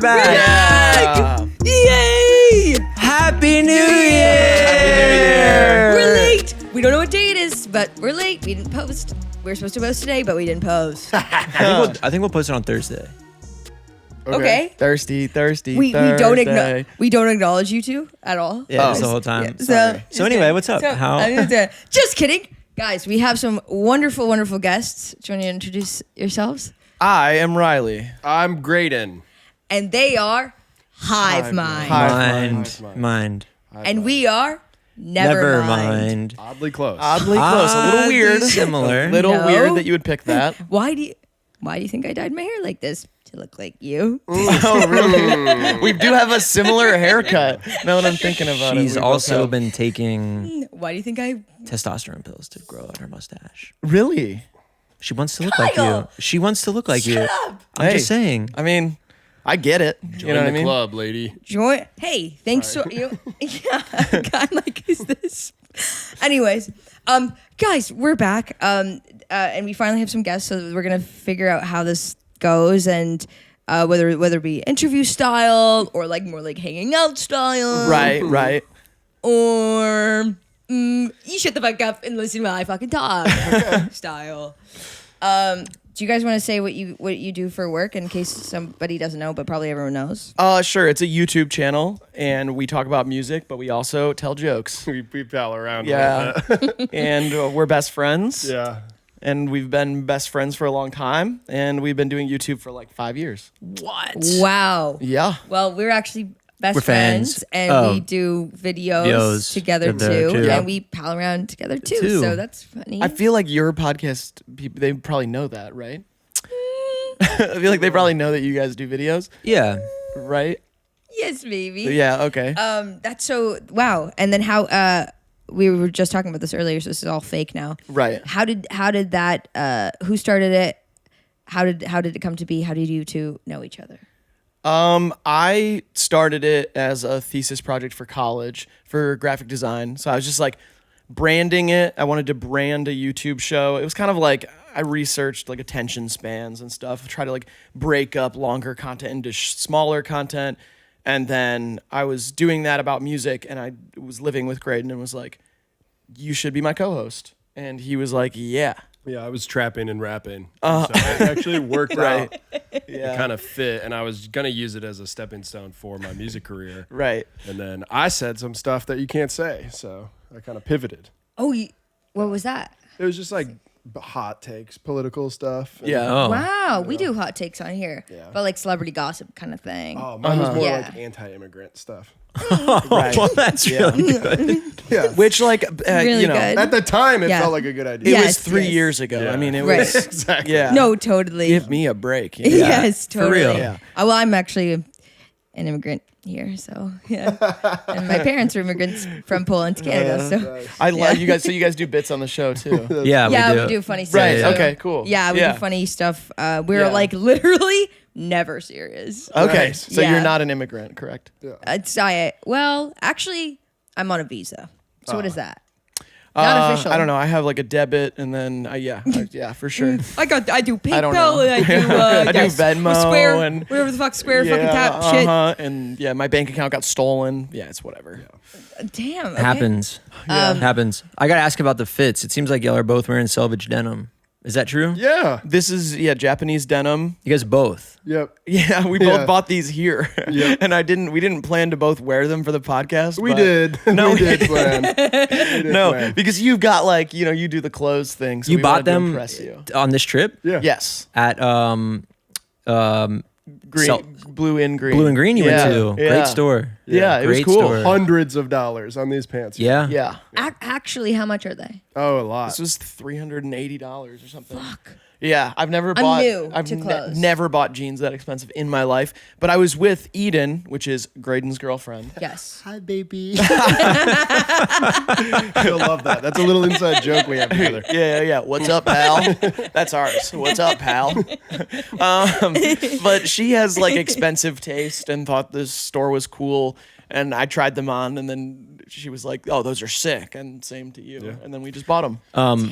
back. Yay! Happy New Year! We're late. We don't know what day it is, but we're late. We didn't post. We were supposed to post today, but we didn't post. I think we'll post it on Thursday. Okay. Thirsty. We don't acknowledge you two at all. Yeah, just the whole time. Yeah, So anyway, what's up? Just kidding. Guys, we have some wonderful, wonderful guests. Do you want to introduce yourselves? I am Riley. I'm Graydon. And they are HIVEMInd. Mind. And we are Nevermind. Oddly close. Oddly close. A little weird. Similar. Little No. weird that you would pick that. Why do you think I dyed my hair like this? To look like you? Oh, really? We do have a similar haircut. Now that I'm thinking about it. She's we both also have- been taking Why do you think I... testosterone pills to grow out her mustache. Really? She wants to look like you. Kyle! She wants to look like you. Shut up! I'm Hey. just saying. I mean, I get it. Join you know what I the mean? club, lady. Join. Hey, thanks for you. Yeah, God, like, is this? Anyways, guys, we're back. And we finally have some guests, so we're gonna figure out how this goes and whether it be interview style or like more like hanging out style, Right. or you shut the fuck up and listen while I fucking talk style. Do you guys want to say what you do for work in case somebody doesn't know, but probably everyone knows? Sure. It's a YouTube channel, and we talk about music, but we also tell jokes. We pal around. Yeah. A little bit. And we're best friends. Yeah. And we've been best friends for a long time, and we've been doing YouTube for like 5 years. What? Wow. Yeah. Well, we're actually best We're friends, fans. and Oh. we do videos Videos together together, too, too. and we pal around together too. Too. So that's funny. I feel like your podcast, people, they probably know that, right? I feel like they probably know that you guys do videos, Yeah. right? Yes, baby. Yeah, okay. That's so wow. And then how we were just talking about this earlier, so this is all fake now. Right. How did that? Who started it? How did it come to be? How did you two know each other? I started it as a thesis project for college for graphic design. So I was just like branding it. I wanted to brand a YouTube show. It was kind of like I researched like attention spans and stuff, try to like break up longer content into smaller content. And then I was doing that about music, and I was living with Graydon and was like, you should be my co-host. And he was like, yeah. Yeah, I was trapping and rapping. So it actually worked out. Yeah. It kind of fit, and I was going to use it as a stepping stone for my music career. Right. And then I said some stuff that you can't say, so I kind of pivoted. Oh, what was that? It was just like hot takes, political stuff. and- Yeah. Oh. Wow, we do hot takes on here, Yeah. but like celebrity gossip kind of thing. Oh, mine was more Yeah. like anti-immigrant stuff. Right. Well, that's really good. Yeah. Which like, Really you know, good. At the time, it Yeah. felt like a good it idea. Yeah. was Yes, 3 yes. years ago. Yeah. I mean, it Right. was, Exactly. yeah. No, totally. Give me a break. you know? Yes, totally. real. Yeah. Well, I'm actually an immigrant here, so yeah. And my parents are immigrants from Poland to Canada, so I love you guys. So you guys do bits on the show too. Yeah, yeah, we do funny stuff. Right. too. Okay. Cool. Yeah, we do funny stuff. We're Yeah. like literally never serious. Okay. Nice. So Yeah. you're not an immigrant, correct? Well, actually, I'm on a visa. So what is that? Not official. I don't know. I have like a debit, and then yeah, for sure. I do PayPal. I don't know. And I do I do Venmo Square, and- whatever the fuck Square yeah, fucking tap shit. And yeah, my bank account got stolen. Yeah, it's whatever. Damn. Okay. Happens. Happens. I got to ask about the fits. It seems like y'all are both wearing selvage denim. Is that true? Yeah. This is Japanese denim. You guys both. Yep. Yeah, we both bought these here, Yep. and we didn't plan to both wear them for the podcast. We but- did. No, we did plan. We did No, plan. because you've got like you do the clothes thing. So You we bought wanted to them impress you. on this trip? Yeah. Yes, At green, So- blue and green. Blue and Green you Yeah, went to. yeah. Great store. Yeah, it was Great cool. store. Hundreds of dollars on these pants. Yeah. Yeah, Actually, how much are they? Oh, a lot. this was $380 or something. Fuck. Yeah, I've never I'm bought. new I've to clothes. never bought jeans that expensive in my life. But I was with Eden, which is Graydon's girlfriend. Yes. Hi, baby. You'll love that. That's a little inside joke we have together. Yeah. What's up, pal? That's ours. What's up, pal? But she has like expensive taste and thought this store was cool, and I tried them on, and then she was like, "Oh, those are sick," and same to you. Yeah. And then we just bought them.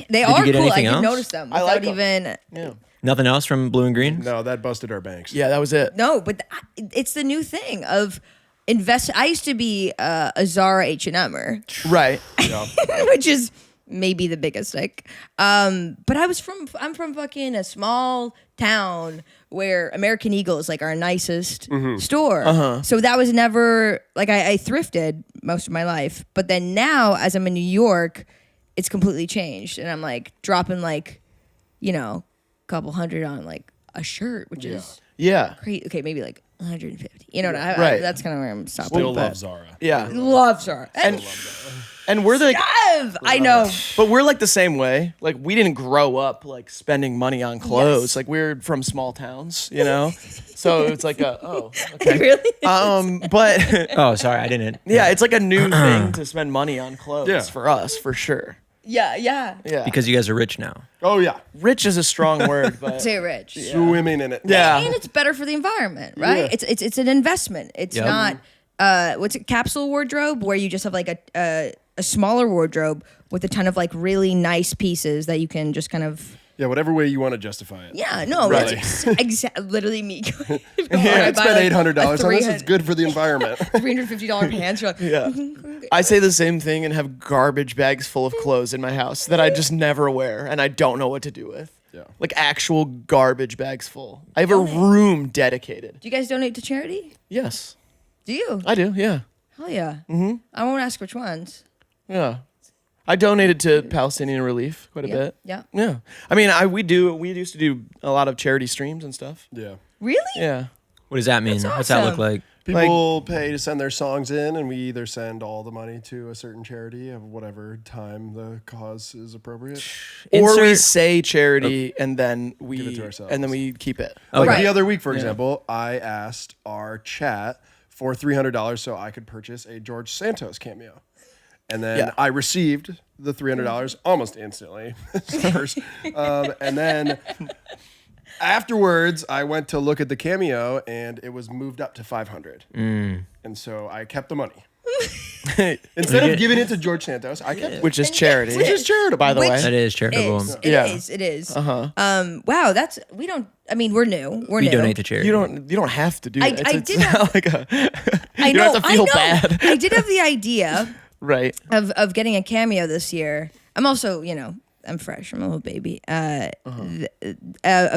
They Did are you get cool. anything I didn't else? notice them I without like 'em. even. Yeah, Nothing else from Blue and Green? No, that busted our banks. yeah, that was it. No, but it's the new thing of invest. I used to be a Zara H&Mer, Right. Yeah. which is maybe the biggest like. But I'm from fucking a small town where American Eagle is like our nicest store. So that was never like I thrifted most of my life, but then now as I'm in New York, it's completely changed, and I'm like dropping like, a couple hundred on like a shirt, which is Yeah. crazy. Okay, maybe like 150. You know what? Right. That's kind of where I'm stopping. Still Well, love Zara. Yeah. Love Zara. And we're the I know. but we're like the same way. Like we didn't grow up like spending money on clothes. Yes. Like we're from small towns, So it's like okay. Really? But Oh, sorry, I didn't. yeah, it's like a new thing to spend money on clothes Yeah. for us, for sure. Yeah. Yeah. Because you guys are rich now. Oh yeah. rich is a strong word, but Say rich. Swimming in it. yeah. And it's better for the environment, right? Yeah. It's an investment. It's Yep. not what's it, capsule wardrobe, where you just have like a smaller wardrobe with a ton of like really nice pieces that you can just kind of Yeah, whatever way you want to justify it. yeah, no, Right. that's literally me. Going, I spent $800 on this. It's good for the environment. $350 pants. You're like, Yeah. I say the same thing and have garbage bags full of clothes in my house that I just never wear and I don't know what to do with. Yeah. Like actual garbage bags full. I have a room dedicated. do you guys donate to charity? Yes, Do you? I do. Yeah. Hell yeah. Mm-hmm. I won't ask which ones. Yeah. I donated to Palestinian Relief quite a Yeah. bit. Yeah. Yeah. I mean, we used to do a lot of charity streams and stuff. Yeah. Really? Yeah. What does that mean? That's What's that look awesome. like? People pay to send their songs in, and we either send all the money to a certain charity of whatever time the cause is appropriate. Or we Insert- say charity and then Give it we to ourselves. and then we keep it. Okay. Like Right. the other week, for example, I asked our chat for $300 so I could purchase a George Santos cameo. And then Yeah. I received the $300 almost instantly. First. And then afterwards, I went to look at the cameo and it was moved up to $500. And so I kept the money. Instead of giving it to George Santos, I kept it. Which is charity. Which is charitable. by the Which- way. That is charitable. Yeah. It is. Wow, we're new. We're We new. donate to charity. You don't have to do I- that. I It's did not like a I you know. don't have to feel I know. bad. I did have the idea Right. of getting a cameo this year. I'm also, I'm fresh. I'm a little baby. Of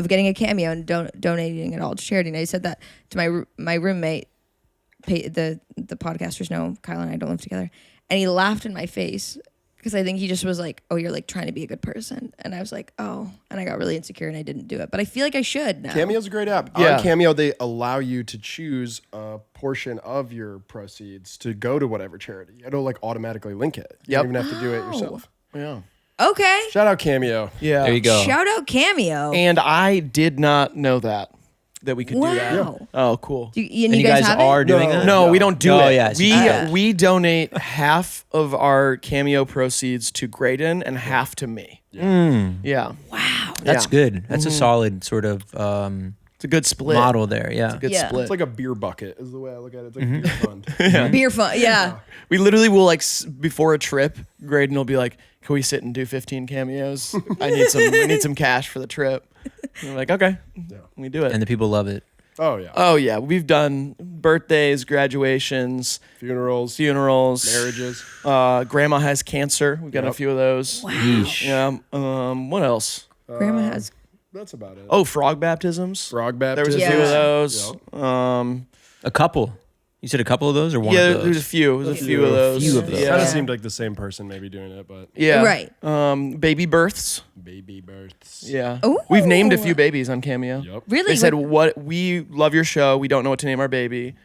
getting a cameo and donating it all to charity. And I said that to my roommate. The podcasters know Kyle and I don't live together, and he laughed in my face because I think he just was like, "Oh, you're like trying to be a good person," and I was like, "Oh," and I got really insecure and I didn't do it. But I feel like I should now. Cameo's a great app. Yeah. On Cameo, they allow you to choose a portion of your proceeds to go to whatever charity. It'll like automatically link it. You Yep. don't even have to do it yourself. Yeah. Okay. Shout out Cameo. Yeah. There you go. Shout out Cameo. And I did not know that we could do that. Wow. Oh, cool. And And you guys have it? are doing that? No, we don't do Oh, it. yes, you we do. we donate half of our Cameo proceeds to Graydon and half to me. Yeah. Wow. That's Yeah. good. That's a solid sort of It's a good split. model there. Yeah. Good Yeah. split. It's like a beer bucket is the way I look at it. It's like a beer fund. Beer fun. Yeah. We literally will before a trip, Graydon will be like, "Can we sit and do 15 cameos? I need some cash for the trip." And we're like, "Okay." We do it. And the people love it. Oh yeah. Oh yeah, we've done birthdays, graduations, Funerals, funerals, marriages. Grandma has cancer. We've done a Yep. few of those. Yeesh. Yeah. What else? Grandma has. That's about it. Oh, frog baptisms. Frog There baptism. was a few of Yeah. those. A couple. You said a couple of those or one Yeah, of those? there's a few. There's a few of those. few of those. Yeah. Kind of seemed like the same person maybe doing it, but Yeah. Right. Baby births. baby births. Yeah. Ooh. We've named a few babies on Cameo. Yep. Really? They said, "What we love your show. We don't know what to name our baby.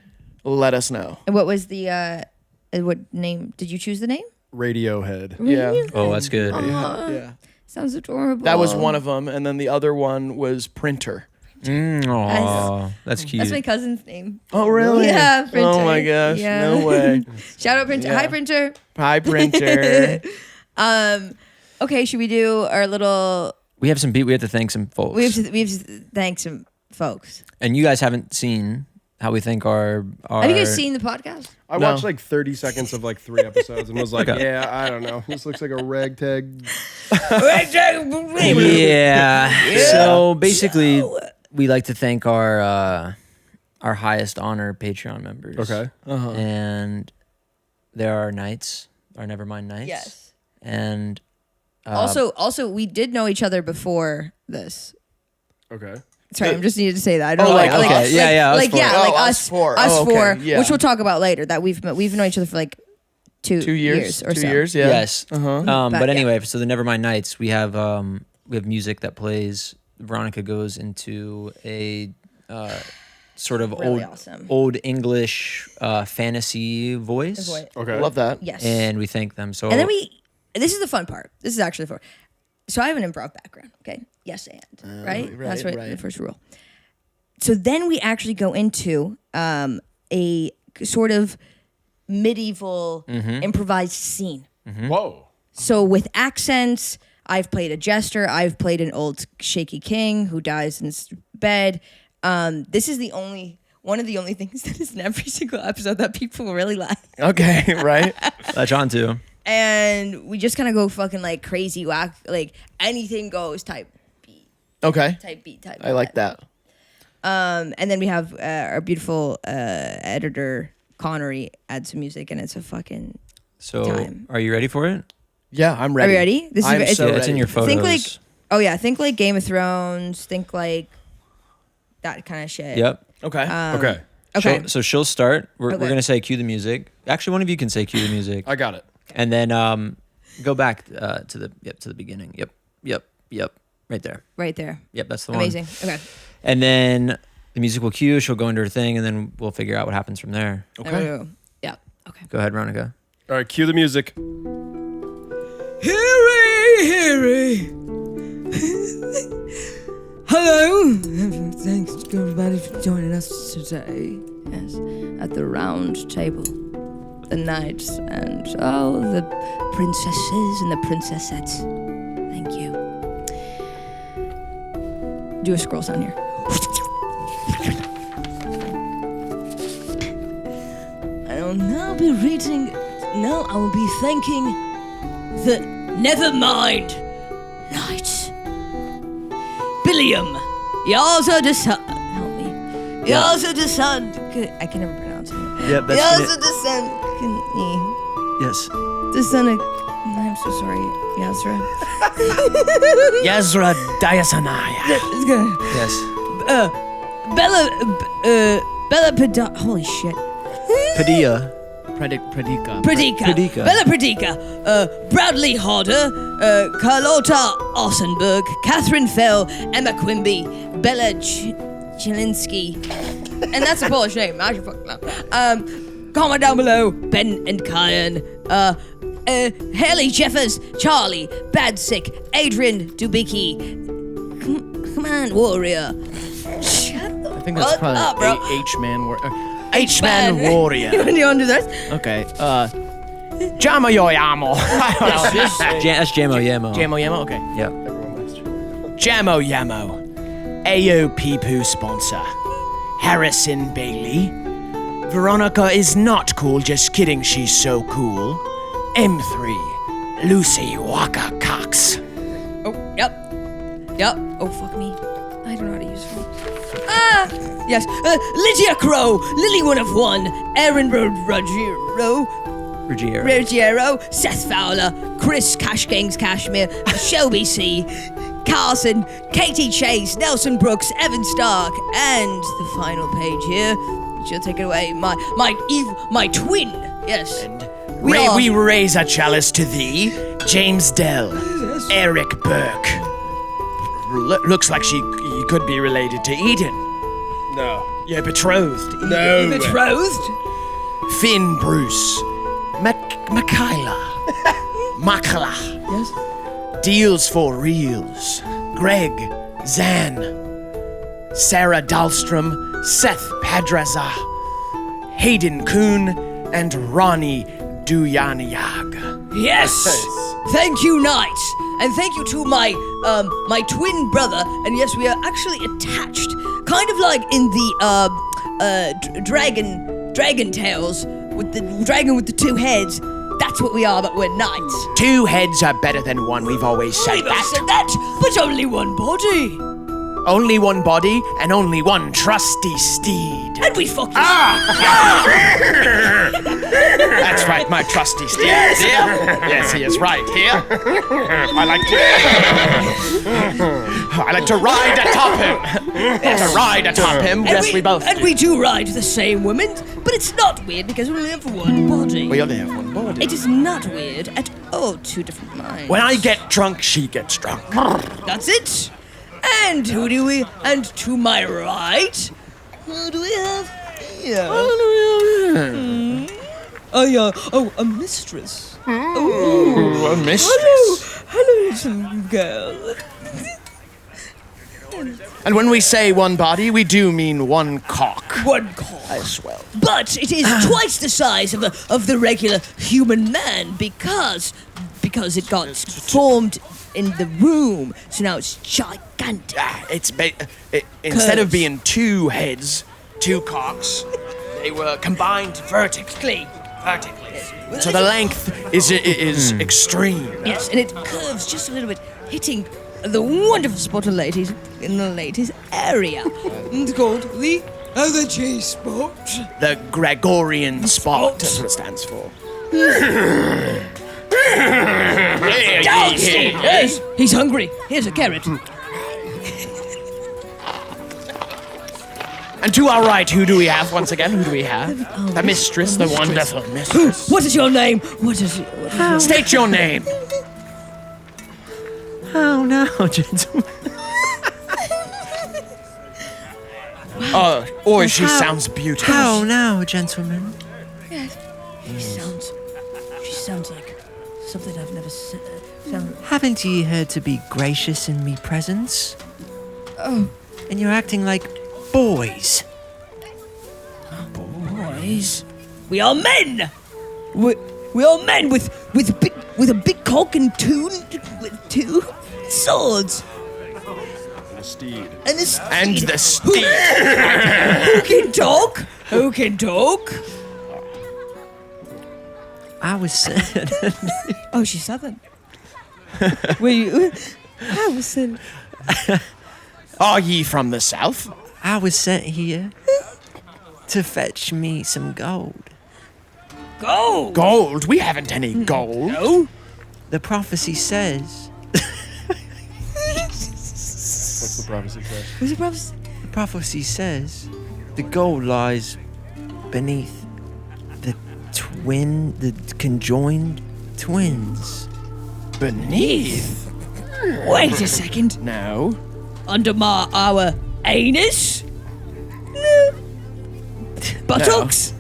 Let us know." What was the what name? Did you choose the name? Radiohead. Yeah. Oh, that's good. Yeah. Sounds adorable. That was one of them, and then the other one was Printer. Aw, that's cute. That's my cousin's name. Oh really? Yeah, Printer. Oh my gosh! Yeah. No way. Shout out Printer. Yeah. Hi Printer. Hi Printer. Okay, should we do our little? we have to thank some folks. We have to thank some folks. and you guys haven't seen how we think our Have you guys seen the podcast? I watched like 30 seconds of like 3 episodes and was like, yeah, I don't know. This looks like a ragtag. Yeah. So basically, we like to thank our highest honor Patreon members. Okay. And there are Knights, our Nevermind Knights. Yes. And Also, we did know each other before this. Okay. Sorry, I just needed to say that. I don't know. like, Like, okay. Yeah, us like, four. yeah, Oh, like us four. us Oh, okay. four, Yeah. which we'll talk about later. That we've known each other for like 2 years or 2 so. years, yeah. Yes. Uh-huh. But anyway, so the Nevermind Nights, we have music that plays. Veronika goes into a sort of Really awesome. old English fantasy voice, Okay. I love that. Yes. and we thank them. So And then this is the fun part. This is actually the fun. So I have an improv background, okay? Yes, and, right? That's right. the first rule. So then we actually go into a sort of medieval improvised scene. Whoa. So with accents, I've played a jester. I've played an old shaky king who dies in his bed. This is one of the only things that is in every single episode that people really like. Okay, right? latch on to. And we just kind of go fucking like crazy whack, like anything goes type beat. Okay. I like that. And then we have our beautiful editor Conor add some music, and it's a fucking So time. are you ready for it? Yeah, I'm Are ready. we ready? This I'm is so Yeah, it's in ready. your photos. Think like think like Game of Thrones. Think like that kind of shit. Yep. Okay. Okay. Okay. So she'll start. We're Okay. gonna say cue the music. Actually, one of you can say cue the music, I got it. and then go back to the beginning. Yep. Right there. Right there. Yep, that's the one. Amazing. Okay. And then the music will cue. She'll go into her thing, and then we'll figure out what happens from there. There we go. Yeah. Okay. Go ahead, Veronika. All right, cue the music. Harry. Hello. Thanks everybody for joining us today. Yes, at the round table. The knights and all the princesses and the princessettes. Thank you. Do a scroll sound here. I will now be reading. Now I will be thanking the Nevermind Knights. Billiam, yours are the son. Help me. Yours are the son. I can never pronounce it. Yep, Yours are the son. Yes. The son of. I'm so sorry, Yazra. Yazra Dayasanaya. It's good. Yes. Bella Padilla. Holy shit. Padilla. Pradika. Pradika. Bella Pradika. Bradley Harder. Carlotta Arsenberg. Catherine Fell. Emma Quimby. Bella Chilinsky. And that's a Polish name. I should fucking know. Comment down below. Ben and Kyan. Haley Jeffers. Charlie. Bad Sick. Adrian Dubicki. Come on, Warrior. Shut the I think that's fuck probably up, bro. H-Man Warrior. H-Man Warrior. You want to do this? Okay. Jamo Yoyamo. That's Jamo Yamo. Jamo Yamo? Okay. Yep. Jamo Yamo. AOP Poo sponsor. Harrison Bailey. Veronika is not cool, just kidding, she's so cool. M3. Lucy Waka Cox. Oh, yep. Oh, fuck me. I don't know how to use it. Yes. Lydia Crow, Lily One of One, Aaron Ruggiero, Seth Fowler, Chris Cashgangs Cashmere, Shelby C, Carson, Katie Chase, Nelson Brooks, Evan Stark, and the final page here. She'll take it away. My twin. Yes. We raise a chalice to thee, James Dell, Eric Burke. Looks like he could be related to Eden. No. You're betrothed. No. Betrothed? Finn Bruce. Makayla. Makala. Yes. Deals for Reels. Greg. Zan. Sarah Dahlstrom. Seth Padraza. Hayden Kuhn. And Ronnie Duyaniag. Yes. Thank you, knights, and thank you to my my twin brother. And yes, we are actually attached, kind of like in the dragon tails with the dragon with the 2 heads. That's what we are, but we're knights. 2 heads are better than 1. We've always said We've that. said that, but only 1 body. Only 1 body and only 1 trusty steed. And we fucking... That's right, my trusty steed. Yes, yes, he is right here. I like to ride atop him. To ride atop him. Yes, we both And do. we do ride the same women, but it's not weird because we only have 1 body. We only have 1 body. It is not weird at all. 2 different minds. When I get drunk, she gets drunk. That's it. And who do we? And to my right, who do we have here? A mistress. A mistress. Hello, little girl. And when we say 1 body, we do mean 1 cock. 1 cock. As well. But it is twice the size of the regular human man because it got formed in the room, so now it's gigantic. Instead of being 2 heads, 2 cocks, they were combined vertically. So the length is extreme. Yes, and it curves just a little bit, hitting the wonderful spot of ladies in the ladies area. It's called the G spot. The Gregorian spot. That's what it stands for. Yes, he's hungry. Here's a carrot. And to our right, who do we have once again? Who do we have? The mistress, the wonderful mistress. What is your name? What is State your name. Oh no, gentlemen. She sounds beautiful. How now, gentlemen? She sounds like something I've never said. Haven't ye heard to be gracious in me presence? Oh. And you're acting like boys. Boys? We are men! We are men with a big cock and 2 swords. A steed. And a steed. And the steed. Who can talk? Who can talk? I was said. Oh, she's Southern. Were you? I was Southern. Are ye from the south? I was sent here to fetch me some gold. Go! Gold? We haven't any gold. No? The prophecy says. What's the prophecy say? Was it prophecy? The prophecy says the gold lies beneath the conjoined twins. Beneath? Wait a second. No. Under our anus? Buttocks?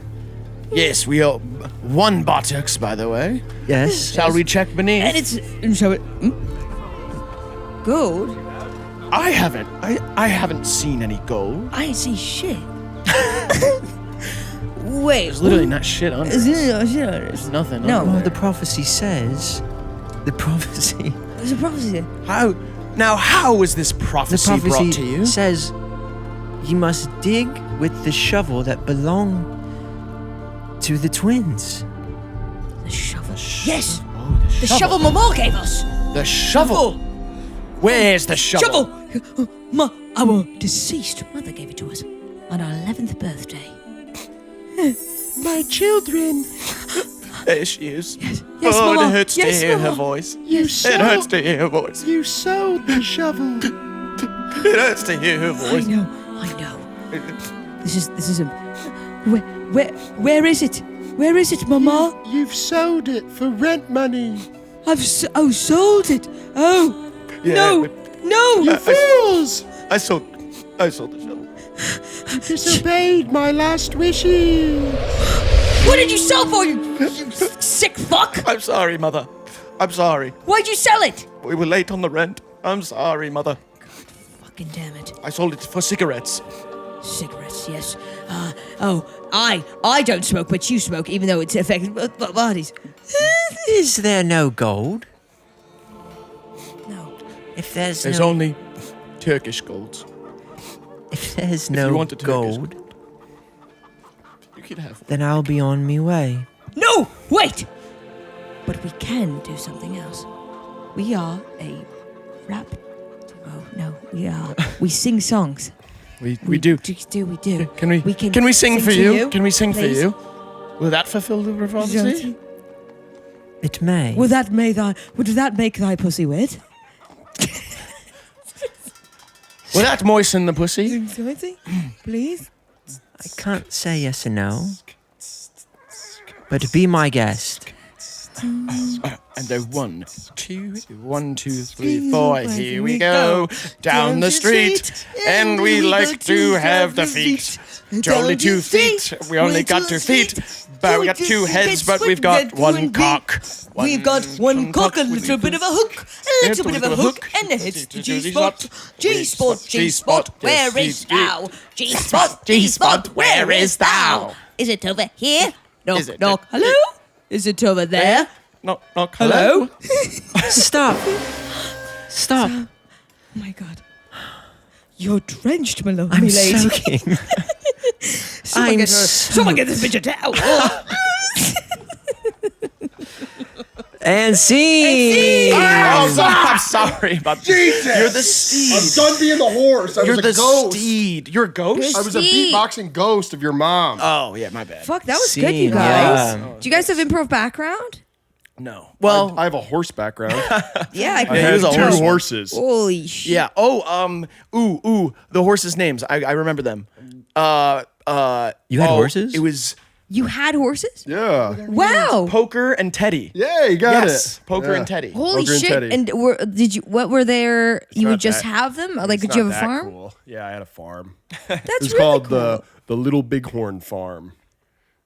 Yes, we are 1 buttocks, by the way. Yes. Shall we check beneath? And it's... So it... Gold? I haven't seen any gold. I ain't see shit. Wait. There's literally not shit under Is it. it shit on it? There's nothing No. under Well, there. the prophecy says. The prophecy. There's a prophecy there. How was this The prophecy, brought to prophecy you? says you must dig with the shovel that belonged to the twins. The shovel. Yes! Oh, The shovel Mama gave us! The shovel. Where's the shovel? Shovel! Our deceased mother gave it to us on our 11th birthday. My children. There she is. Yes, Oh, Mama. it hurts to Yes, hear her Mama. voice. You It hurts to hear her voice. You sold the shovel. It hurts to hear her I voice. know. This is a... Where is it? Where is it, Mama? You've sold it for rent money. I've sold it. Oh. Yeah, No. but- No. You fools! I sold the shovel. You disobeyed my last wishes. What did you sell for, you sick fuck? I'm sorry, Mother. I'm sorry. Why'd you sell it? We were late on the rent. I'm sorry, Mother. Fucking damn it. I sold it for cigarettes. Cigarettes, yes. I don't smoke, but you smoke, even though it's affecting both bodies. Is there no gold? No. If there's There's no, only Turkish golds. if there's you no want a Turkish gold, could have. Then I'll be on me way. No, wait. But we can do something else. We are a rap duo. No, we sing songs. We do. We do. Can we sing for to you? Can we sing please? for you? Will that fulfill the prophecy? It may. Would that make thy pussy wet? Will that moisten the pussy? Please. I can't say yes or no. But be my guest. And a 1, 2, 1, 2, 3, 4. Here we go down the street, and we like to have the feet. Only 2 feet. We only got 2 feet, but we got 2 heads, but we've got 1 cock. We've got 1 cock, a little bit of a hook, a little bit of a hook, and it's the G-spot. G-spot, G-spot, where is thou? G-spot, G-spot, where is thou? Is it over here? Knock, Is it- knock, hello? Is it over there? Knock, knock. Hello? Stop. Stop. Oh my God. You're drenched, my lady. I'm soaking. I'm Someone get this bitch a towel. And scene. I'm sorry about Jesus! You're the I'm steed. done being the horse. I You're was the a ghost. steed. You're a ghost? I was a Steed. beatboxing ghost of your mom. Oh, yeah, my bad. Fuck, that was good, you Scene, guys. yeah. Do you guys have improv background? No. Well, I have a horse background. Yeah, I I can he had was a 2 horseman. horses. Holy shit. yeah. Oh, the horses' names. I remember them. You had horses? It was You had horses? Yeah. Wow. Poker and Teddy. Yeah, you got Yes, it. Poker Yeah. and Teddy. Holy Poker and shit. Teddy. And what were there? You not would just that- have them? Like, It's did you not have a that farm? Cool. Yeah, I had a farm. That's It was really called cool. the Little Bighorn Farm.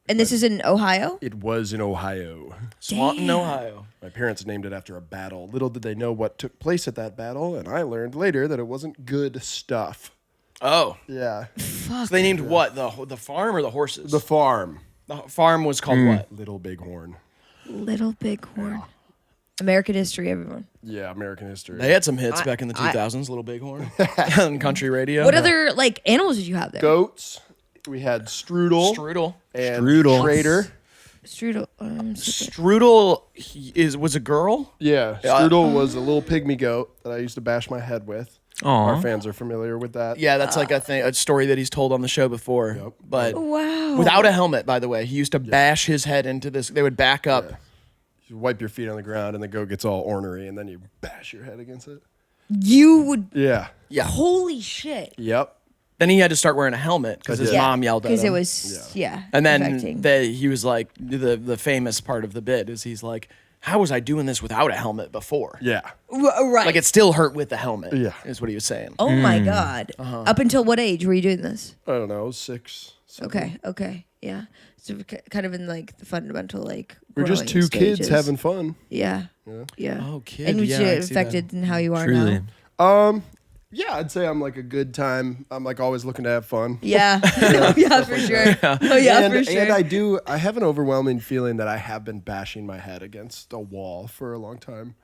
And this is in Ohio? It was in Ohio. Swanton, Ohio. My parents named it after a battle. Little did they know what took place at that battle, and I learned later that it wasn't good stuff. Oh. Yeah. So they named what? The farm or the horses? The farm. The farm was called what? Little Bighorn. Little Bighorn. American history, everyone. Yeah, American history. They had some hits back in the 2000s, Little Bighorn. On country radio. What other, like, animals did you have there? Goats. We had Strudel. Strudel. And Strudel. Trader. Strudel. Strudel was a girl? Yeah, Strudel was a little pygmy goat that I used to bash my head with. Our Aw. fans are familiar with that. Yeah, that's like a story that he's told on the show before. But Wow. without a helmet, by the way. He used to bash his head into this. They would back up. You wipe your feet on the ground and the goat gets all ornery and then you bash your head against it. You would. Yeah. Yeah. Holy shit. Yep. Then he had to start wearing a helmet because his Yeah. mom yelled at him. Because it was, yeah. And affecting. then he was like, the famous part of the bit is he's like, how was I doing this without a helmet before? Yeah. Right. Like it still hurt with the helmet. Yeah. Is what he was saying. Oh my God. Up until what age were you doing this? I don't know, 6. 7. Okay. Yeah. So kind of in like the fundamental, like, We're just growing 2 kids stages. having fun. Yeah. Yeah. Oh, kid. And was Yeah, you I see that. affected in how you are Truly. now? Yeah, I'd say I'm like a good time. I'm like always looking to have fun. Yeah. Yeah, for sure. Oh, yeah, and, for sure. And I have an overwhelming feeling that I have been bashing my head against a wall for a long time.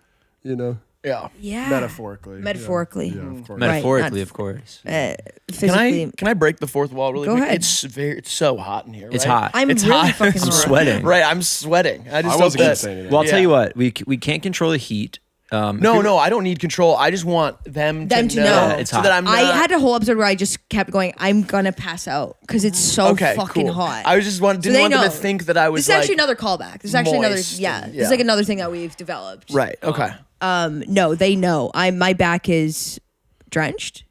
You know? Yeah. yeah. Metaphorically. Metaphorically. Yeah, of course. Metaphorically, not- of course. Physically. Can I break the fourth wall really Go quick? ahead. It's so hot in here. It's right? hot. I'm It's really hot. fucking I'm hot. sweating. Right, I'm sweating. I just I don't wasn't going bet- to say anything. Well, I'll tell Yeah. you what. We can't control the heat. No, I don't need control. I just want them to know. Yeah, it's so hot. that I'm not, I had a whole episode where I just kept going, I'm gonna pass out because it's so okay, fucking cool. hot. I was just didn't they want them to know. think that I was This is actually like, another callback. This is actually another, moist yeah. and- This is like another thing that we've developed. right. Okay. No, they know. My back is drenched.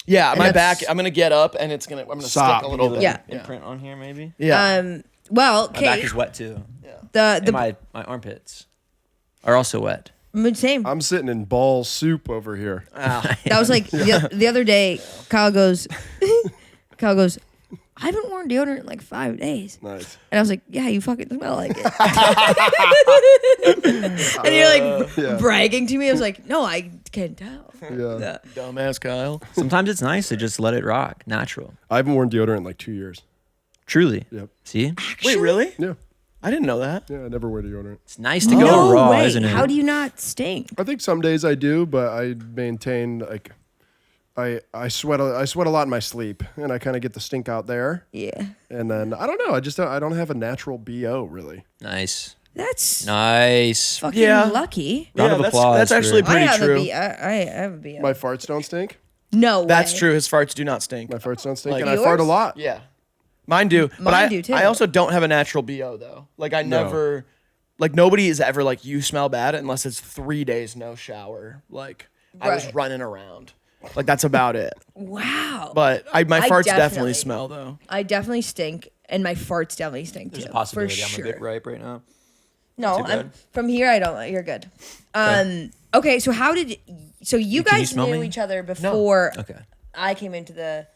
Yeah, my that's- back. I'm gonna get up and I'm gonna Stop. stick a little bit. Yeah. Imprint on here, maybe. Yeah. Well, My back okay. is wet too. The And my armpits are also wet. same. I'm sitting in ball soup over here. That was like the other day. Kyle goes, I haven't worn deodorant in like 5 days. Nice. And I was like, yeah, you fucking smell like it. And you're like bragging to me. I was like, no, I can't tell. Yeah. Dumbass Kyle. Sometimes it's nice to just let it rock, natural. I haven't worn deodorant in like 2 years. Truly. Yep. See, Wait, really? Yeah. I didn't know that. Yeah, I never wear deodorant. it's nice to go No raw, way. isn't it? How do you not stink? I think some days I do, but I maintain like I sweat a lot in my sleep, and I kind of get the stink out there. Yeah. And then I don't know. I don't have a natural BO really. Nice. That's Nice. fucking Yeah. lucky. Round of applause That's for- actually I pretty have true. I have a BO. My farts don't stink. No way. That's true. His farts do not stink. My farts don't stink, Like and I fart a yours? lot. Yeah. Mine do. But Mine do, too. I also don't have a natural BO though. Like I never like nobody is ever like you smell bad unless it's 3 days no shower. Like I was Right. running around. Like that's about it. Wow. But my I farts definitely- definitely smell though. I definitely stink, and my farts definitely stink There's too. a possibility for I'm sure. a bit ripe right now. No, Too bad. from here I don't. You're good. Okay, so how did so you Can you guys smell knew me? each other before Okay. I came into the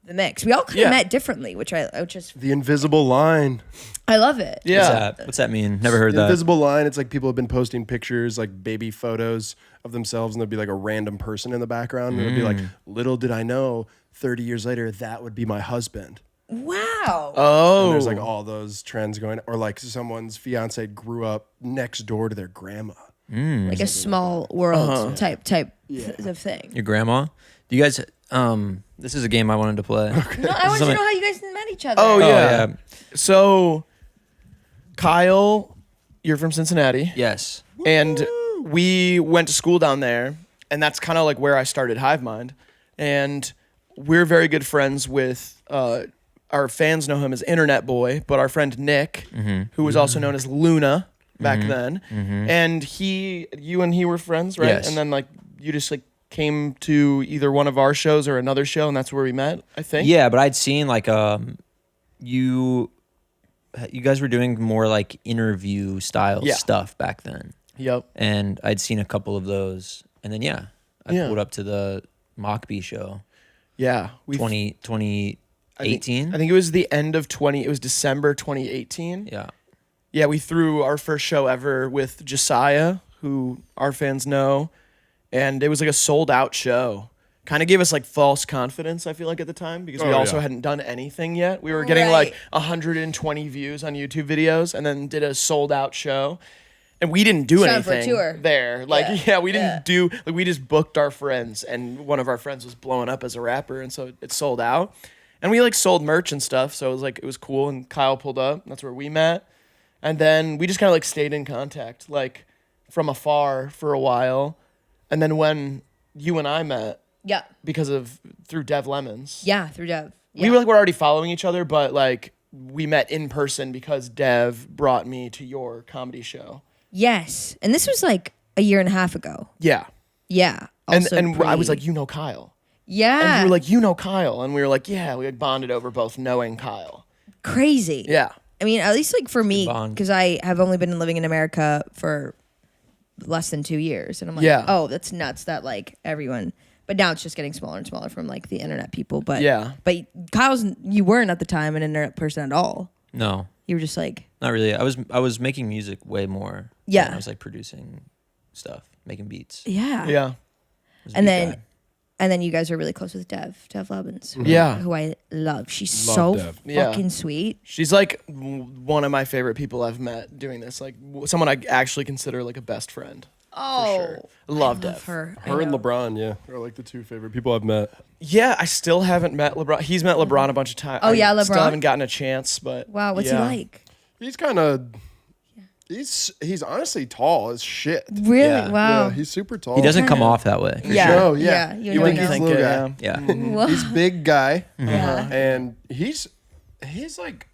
mix? We all kind of Yeah. met differently, which is The invisible line. I love it. Yeah. What's that mean? Never heard The that. invisible line. It's like people have been posting pictures, like baby photos of themselves, and there'll be like a random person in the background, and it'll be like, little did I know, 30 years later, that would be my husband. Wow. Oh. And there's like all those trends going, or like someone's fiance grew up next door to their grandma. Like a small world type of thing. Your grandma? Do you guys? This is a game I wanted to play. No, I want to something- know how you guys met each other. Oh, Oh yeah. yeah. So Kyle, you're from Cincinnati. Yes. And we went to school down there, and that's kind of like where I started HiveMind. And we're very good friends with our fans know him as Internet Boy, but our friend Nick, who was also known as Luna back then, and you and he were friends, right? Yes. And then like you just like came to either one of our shows or another show, and that's where we met, I think. Yeah, but I'd seen like you guys were doing more like interview style Yeah. stuff back then, Yep. and I'd seen a couple of those, and then I Yeah. pulled up to the Mockbee show Yeah. We 2018. I think it was the end of it was December 2018. Yeah. Yeah, we threw our first show ever with Josiah, who our fans know, and it was like a sold out show. Kind of gave us like false confidence, I feel like, at the time, because we Oh, also yeah. hadn't done anything yet. We were getting like Right. 120 views on YouTube videos and then did a sold out show. And we didn't do Time for a anything tour. there. Like, Yeah. yeah, we didn't do, like, we just booked our friends, and one of our friends was blowing up as a rapper, and so it sold out. And we like sold merch and stuff, so it was cool. And Kyle pulled up. That's where we met. And then we just kind of like stayed in contact, like from afar for a while. And then when you and I met, Yeah. through Dev Lemons, Yeah, through Dev. Yeah. we were already following each other, but like we met in person because Dev brought me to your comedy show. Yes. And this was like a year and a half ago. Yeah. Yeah. And Also I was pretty- like, you know Kyle. yeah. And you were like, you know Kyle. And we were like, yeah, we had bonded over both knowing Kyle. crazy. Yeah. I mean, at least like for me, bond. because I have only been living in America for less than 2 years. And I'm like, Yeah. oh, that's nuts that like everyone, but now it's just getting smaller and smaller from like the internet people. But Yeah. but you weren't at the time an internet person at all. No, You were just like, not really. I was making music way more. Yeah. than I was like producing stuff, making beats. yeah. Yeah. I was a And beat then guy. and then you guys are really close with Dev Levins. Yeah. Who I love. She's Love so Dev. Yeah. fucking sweet. She's like one of my favorite people I've met doing this. Like someone I actually consider like a best friend. Oh, sure. Love I love Dev. her. I Her and know. LeBron, yeah, are like the two favorite people I've met. Yeah, I still haven't met LeBron. He's met LeBron a bunch of times. Oh, yeah, I still LeBron? haven't gotten a chance, but Wow, what's yeah. he like? He's kind of, he's honestly tall as shit. Really? Yeah. Wow. Yeah, he's super tall. He doesn't come off that way. Yeah. sure. Oh, yeah. You You know wouldn't now. think Little it, guy. yeah. Yeah. Wow. He's a big guy, Yeah. and he's like,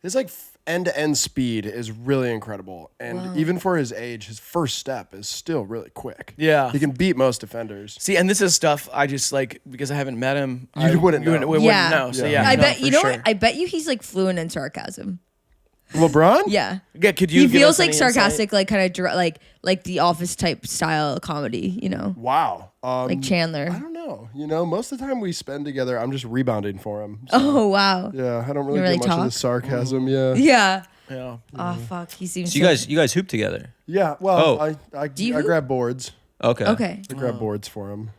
his like end-to-end speed is really incredible, and even for his age, his first step is still really quick. Yeah. He can beat most defenders. See, and this is stuff I just like because I haven't met him. You wouldn't know. We Yeah. wouldn't know. So Yeah. yeah, I no, bet for you know sure. what? I bet you he's like fluent in sarcasm. LeBron? Yeah. Yeah, could you? He give feels us like any sarcastic, like kind of like the Office type style comedy, you know, Wow. like Chandler. I don't know. You know, most of the time we spend together, I'm just rebounding for him. So, Oh wow. yeah, I don't really, You really get much of the talk? sarcasm. Yeah. Yeah. insight? Yeah. Oh fuck. He seems. So you guys hoop together. Yeah. Well, Oh. I you I hoop? grab boards. Okay. Okay. I grab boards for him.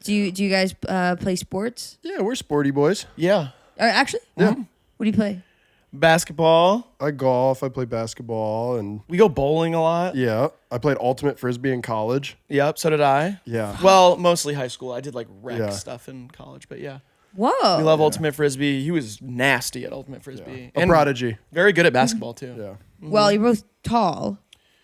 Do you guys play sports? Yeah, we're sporty boys. Yeah. Or actually, Yeah. what do you play? Basketball. I golf. I play basketball, and We go bowling a lot. yeah, I played ultimate frisbee in college. Yep, so did I. Yeah. Well, mostly high school. I did like rec Yeah. stuff in college, but yeah. Whoa. We love ultimate frisbee. He was nasty at ultimate frisbee. A And prodigy. very good at basketball too. Yeah. Well, you're both tall.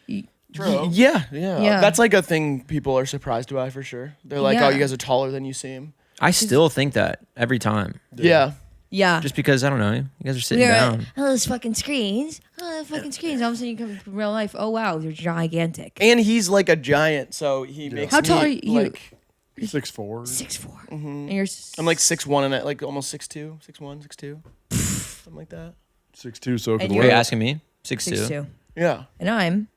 Yeah. Yeah. That's like a thing people are surprised by for sure. They're like, Yeah. "Oh, you guys are taller than you seem." I still think that every time, Yeah. Yeah. just because I don't know, you guys are sitting We're down. oh, those fucking screens. Oh, those fucking screens. All of a sudden you come from real life. Oh, wow. You're gigantic. And he's like a giant, so he makes How tall me, are you? Like, 6'4". 6'4". And you're I'm like 6'1" and like almost 6'2", 6'1", 6'2", something like that. 6'2", soaking And Are you're- you wet. asking me? 6'2", 6'2". Yeah. And I'm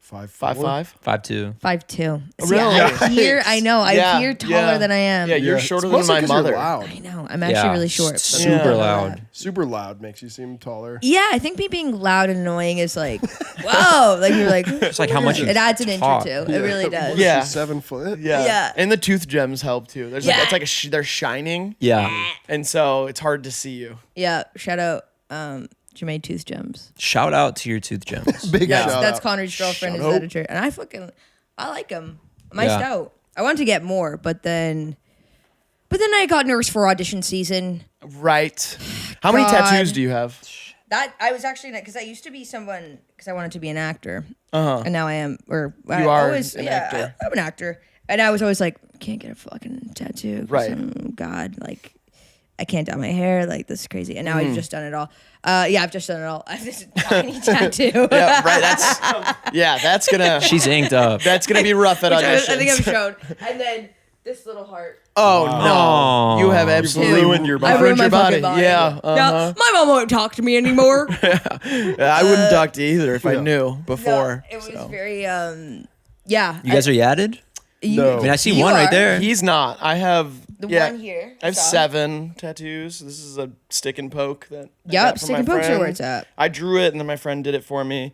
5'5". 5'2". 5'2". See, Really? I appear, I know, I Yeah, appear taller yeah. than I am. Yeah, you're Yeah. shorter It's than mostly my 'cause you're mother. loud. I know. I'm actually really short. Super Yeah. loud. Super loud makes you seem taller. Yeah, I think me being loud and annoying is like, whoa. Like, you're like, It's like how much you it adds an inch or talk. two. It really does. Yeah. She's 7 foot. Yeah. Yeah. And the tooth gems help too. There's Yeah. like it's like they're shining, Yeah. and so it's hard to see you. Yeah. Shout out Jermaine Tooth Gems. Shout out to your tooth gems. Big Yeah. shout That's out. Connor's girlfriend, Shout his out. editor. And I like him. I'm iced Yeah. out. I wanted to get more, but then I got nervous for audition season. Right. How many God. tattoos do you have? That I was actually because I used to be someone because I wanted to be an actor, Uh-huh. and now I am. Or I You are always, an yeah, actor. I'm an actor, and I was always like, can't get a fucking tattoo. 'cause Right. God, like I can't dye my hair. Like this is crazy. And now I've just done it all. Yeah, I've just done it all. I have this tiny tattoo. Yeah, right. That's gonna She's inked up. that's gonna be rough at Which auditions. I think I've shown. And then this little heart. Oh Wow. no, you have absolutely ruined your I body. ruined my body. fucking body. Yeah, No, my mom won't talk to me anymore. I wouldn't talk to you either if I knew before. No, it was so. very yeah. You guys are yadded? No. I mean, I see You one right are. there. He's not. I have The yeah, one here. I have Stop. 7 tattoos. This is a stick and poke that. I Yep, got from stick my and pokes are friend. where it's at. I drew it and then my friend did it for me.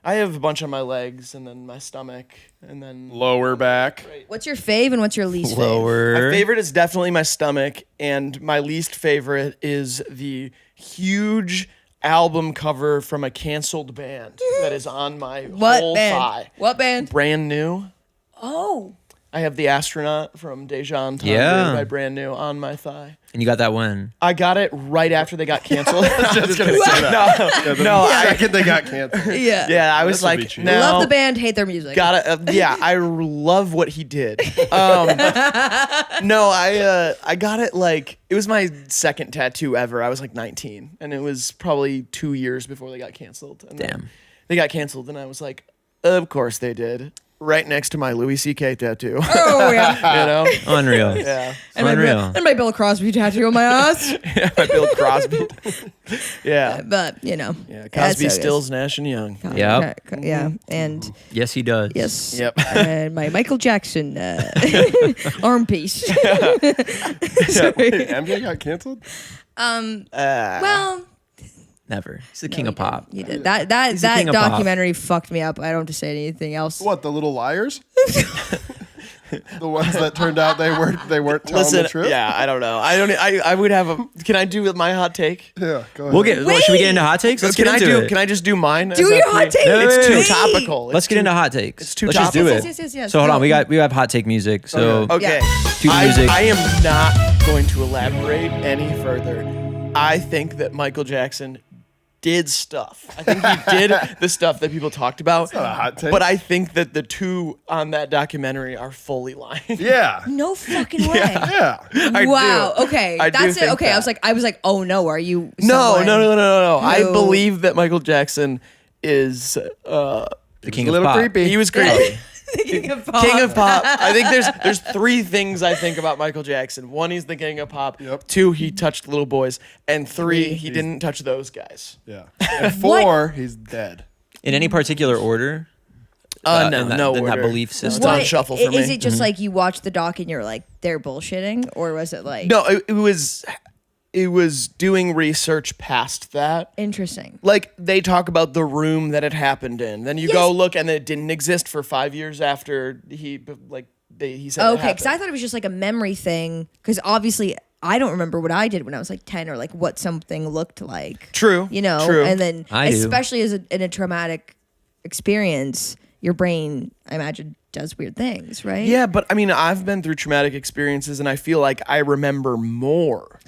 I have a bunch on my legs and then my stomach and then Lower back. What's your fave and what's your least fave? Lower. my favorite is definitely my stomach, and my least favorite is the huge album cover from a canceled band that is on my What whole band? thigh. What band? Brand New. Oh. I have the astronaut from Dejan Yeah. by Brand New on my thigh. And you got that when? I got it right after they got canceled. Just gonna say that. no, The no, second they got canceled. Yeah. yeah, I was This would be like, cheap. no, Love the band, hate their music. gotta, yeah, I love what he did. No, I got it like it was my second tattoo ever. I was like 19, and it was probably 2 years before they got canceled. And then Damn. they got canceled, and I was like, of course they did. Right next to my Louis C.K. tattoo. Oh yeah. You know? Unreal. Yeah. Unreal. And my Bill Crosby tattoo on my ass. Yeah, my Bill Crosby. Yeah. But you know. Yeah. that's Cosby how it stills is. Nash and Young. Yep. Yeah. And Yes, he does. yes. Yep. And my Michael Jackson arm piece. Wait, MJ got canceled? Well, Never. He's the king of pop. you did. That He's the king of pop. documentary fucked me up. I don't have to say anything else. What, the little liars? The ones that turned out they weren't telling Listen, the truth? yeah, I don't know. I would have a. Can I do my hot take? Yeah, go ahead. We'll get. Well, should we get into hot takes? Let's Can get I into do? it. Can I just do mine? Do your hot take. No, It's wait, too wait. topical. Let's get into hot takes. It's too Let's just do topical. it. Yes. So hold on, Go. we have hot take music. So Okay. Cue the music. I am not going to elaborate any further. I think that Michael Jackson did stuff. I think he did the stuff that people talked about. not a hot take. But I think that the two on that documentary are fully lying. Yeah. No fucking way. Yeah. I Wow. do. Okay. I do That's it. think Okay. that. I was like, oh no. Are you? No. someone I who- believe that Michael Jackson is the king a of little pop. creepy. he was creepy. King of pop. King of pop. I think there's 3 things I think about Michael Jackson. 1, he's the king of pop. Yep. 2, he touched little boys. And 3, he didn't touch those guys. Yeah. And 4, he's dead. In any particular order? No, in that, no in that order. belief It's system. on shuffle for me. Is it just like you watch the doc and you're like, they're bullshitting, or was it like No, it was doing research past that. interesting? Like they talk about the room that it happened in. Then you go look and it didn't exist for 5 years after he said it Okay, because happened. I thought it was just like a memory thing. Because obviously, I don't remember what I did when I was like 10 or like what something looked like. True. You know, True. and then I do. especially in a traumatic experience, your brain, I imagine, does weird things, right? Yeah, but I mean, I've been through traumatic experiences, and I feel like I remember more.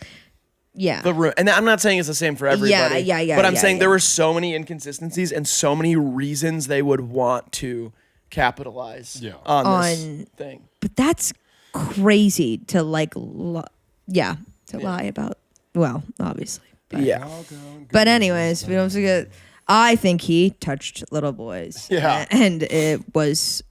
Yeah. And I'm not saying it's the same for everybody. Yeah. But I'm saying there were so many inconsistencies and so many reasons they would want to capitalize on this thing. But that's crazy to like, lie about. Well, obviously. But, Yeah. But anyways, we don't forget. I think he touched little boys. Yeah. And it was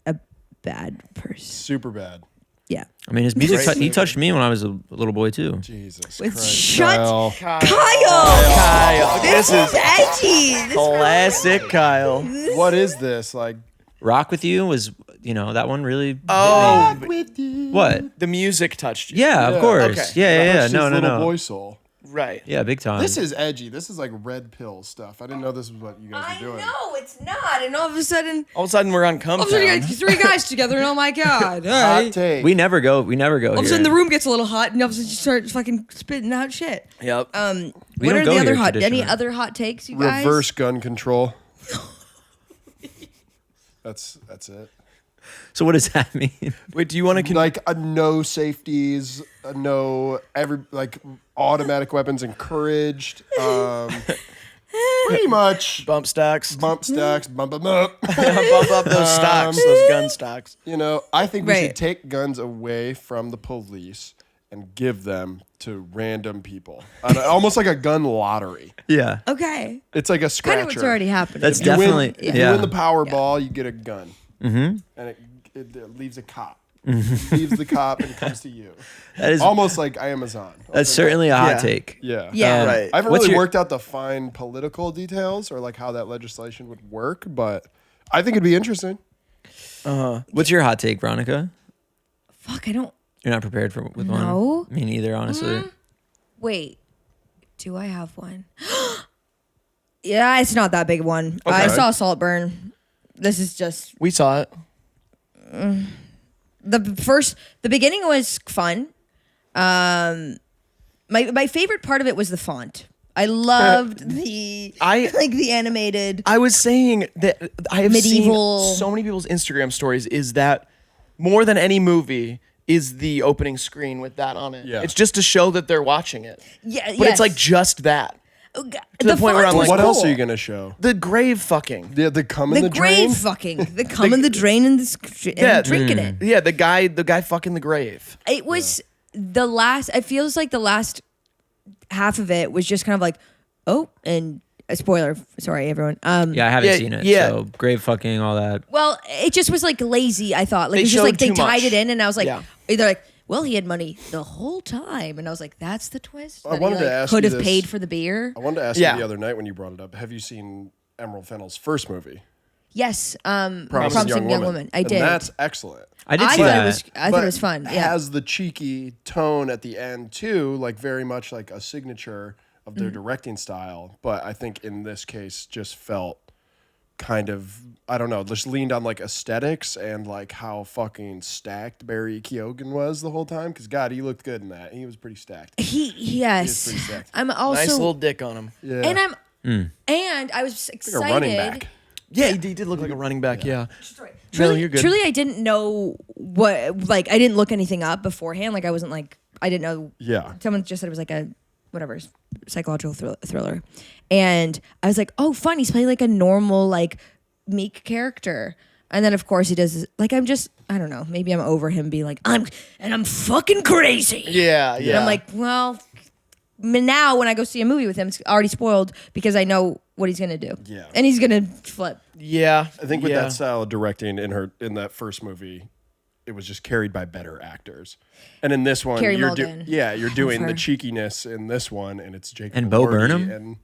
a bad person. Super bad. Yeah. I mean, his music. He touched me when I was a little boy too. Jesus With Christ. shut Kyle. Kyle. This is edgy. This Classic Kyle. What is this? Like, Rock with You was, that one really. Oh, hit me. What? the music touched you. Yeah, of course. Okay. Yeah. touched his No. little boy soul. Right. Yeah, big time. This is edgy. This is like red pill stuff. I didn't know this was what you guys I were doing. know it's not, and all of a sudden, All of a sudden, we're on Come all of a sudden, you Town. got three guys together, and oh my god! Hot take. We never go. We never go. All of a here. sudden, the room gets a little hot, and all of a sudden, you start fucking spitting out shit. Yep. We What don't are go the other here hot? Any traditionally. other hot takes, you guys? Reverse gun control. That's it. So what does that mean? Wait, do you want to Like no safeties, no automatic weapons encouraged. Pretty much bump stocks? bump stacks, bump them up. Bump up those stocks, those gun stocks. You know, I think we Right. should take guns away from the police and give them to random people. Almost like a gun lottery. Yeah. Okay, It's like a scratcher. kind of what's already happening. That's You win- definitely. If yeah. you win the Powerball, you get a gun. Mm-hmm. And it leaves a cop. Leaves the cop and comes to you. That is. Almost like Amazon. That's certainly a hot Yeah. take. Yeah. Yeah. Right. I haven't What's really your- worked out the fine political details or like how that legislation would work, but I think it'd be interesting. What's your hot take, Veronika? Fuck, I don't. You're not prepared with one. No. Me neither, honestly. Wait, do I have one? Yeah, it's not that big a one. I saw Saltburn. This is just We saw it. the beginning was fun. My favorite part of it was the font. I loved the the animated. I was saying that I have Medieval- seen so many people's Instagram stories is that more than any movie is the opening screen with that on it. Yeah. It's just to show that they're watching it. Yeah, But it's like just that. to the point where I'm like, What else are you going to show? The grave fucking. The cum in the the drain? grave fucking the cum in the drain and drinking it. Yeah, the guy fucking the grave. It was the last. It feels like the last half of it was just kind of like, oh, and a spoiler. Sorry, everyone. Yeah, I haven't Yeah, seen it. yeah. So grave fucking, all that. Well, it just was like lazy. I thought like They it was just like showed they too tied much. it in, and I was like, Yeah. they're like, well, he had money the whole time, and I was like, that's the twist. I That wanted he, to like, ask could you have this. paid for the beer. I wanted to ask Yeah. you the other night when you brought it up. Have you seen Emerald Fennell's first movie? Yes, Promising Young Woman. I And did. that's excellent. I did I see thought that. it was. I thought it was fun. Yeah. Has the cheeky tone at the end too, like very much like a signature of their directing style. But I think in this case, just felt kind of, I don't know, just leaned on like aesthetics and like how fucking stacked Barry Keoghan was the whole time. Because God, he looked good in that. He was pretty stacked. Yes. pretty stacked. I'm also Nice little dick on him. Yeah, and and I was like excited. a running back. Yeah, he did look like a running back. Yeah. Truly, you're good. truly, I didn't know what. Like, I didn't look anything up beforehand. Like, I wasn't like, I didn't know. Yeah. Someone just said it was like a whatever psychological thriller, and I was like, oh, fun. He's playing like a normal, like meek character, and then of course he does. Like, I don't know. Maybe I'm over him being like, I'm fucking crazy. Yeah, And yeah. I'm like, well, now when I go see a movie with him, it's already spoiled because I know what he's gonna do. Yeah. And he's gonna flip. yeah. I think with yeah. that style of directing in that first movie, it was just carried by better actors. And in this one, Carey you're Mulligan. you're doing her. the cheekiness in this one, and it's Jacob And Bo Elordi Burnham? And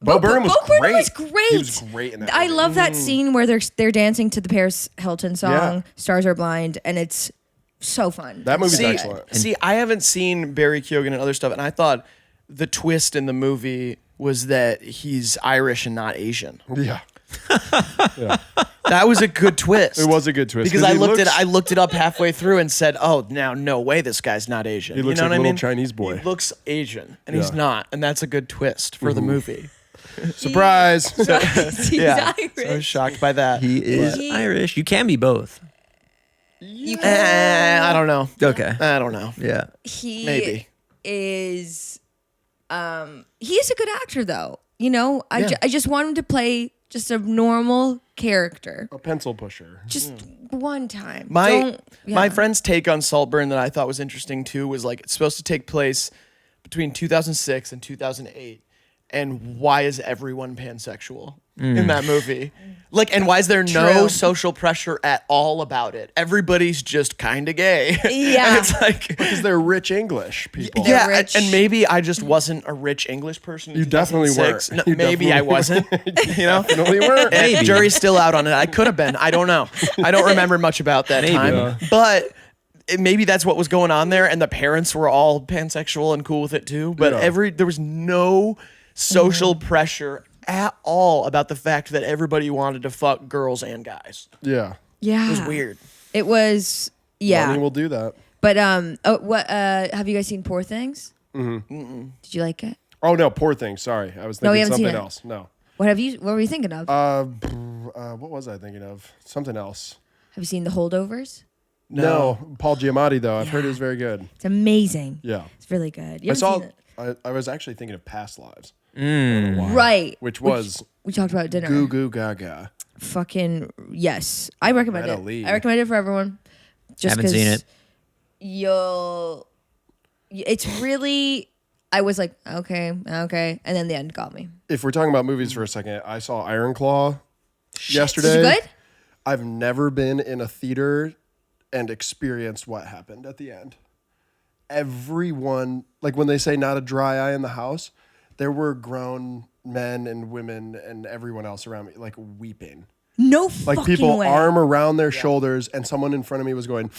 Bo Burnham was Bo great. Burnham was great. He was great in that. I movie. love that scene where they're dancing to the Paris Hilton song Yeah. "Stars Are Blind," and it's so fun. That movie's See, excellent. see, I haven't seen Barry Keoghan and other stuff, and I thought the twist in the movie was that he's Irish and not Asian. Yeah. That was a good twist. It was a good twist. Because I he looked it up halfway through and said, "Oh, now no way, this guy's not Asian." He looks you know like what a I little mean? Chinese boy. He looks Asian, and Yeah. he's not, and that's a good twist for the movie. Surprise. He's Yeah, Irish. so I was shocked by that. He is He- Irish. You can be both. You can, I don't know. Okay. I don't know. Yeah. he Maybe. is he is a good actor though. You know, I Yeah. I just want him to play just a normal character. A pencil pusher. Just one time. My Don't- yeah. my friend's take on Saltburn that I thought was interesting too was like it's supposed to take place between 2006 and 2008, and why is everyone pansexual in that movie? Like, and why is there no True. social pressure at all about it? Everybody's just kind of gay. Yeah. And it's like. Because they're rich English people. They're Yeah, rich. and maybe I just wasn't a rich English person. in You definitely 2006. weren't. No, You maybe I definitely wasn't. You know, Definitely weren't. Maybe. Jury's still out on it. I could have been. I don't know. I don't remember much about that Maybe. time. Yeah. But maybe that's what was going on there, and the parents were all pansexual and cool with it too. But Yeah. there was no social pressure at all about the fact that everybody wanted to fuck girls and guys. Yeah. yeah. It was weird. It was yeah. Money will do that. But what have you guys seen Poor Things? Mm-hmm. Did you like it? Oh, no. Poor thing. Sorry. I was No, we thinking haven't seen something it. else. No. What were you thinking of? What was I thinking of? Something else. Have you seen The Holdovers? No. Paul Giamatti, though. I've heard it was very good. It's amazing. Yeah. It's really good. You I haven't saw. seen I was actually thinking of Past Lives. it? Right. Which was we talked about at dinner. Goo Goo Gaga. Fucking yes. I recommend Greta it. Lee. I recommend it for everyone. Just Haven't seen 'cause it. It's really. I was like, okay, and then the end got me. If we're talking about movies for a second, I saw Ironclaw yesterday. Is it good? I've never been in a theater and experienced what happened at the end. Everyone, like when they say not a dry eye in the house, there were grown men and women and everyone else around me like weeping. No Like fucking people way. arm around their shoulders, and someone in front of me was going,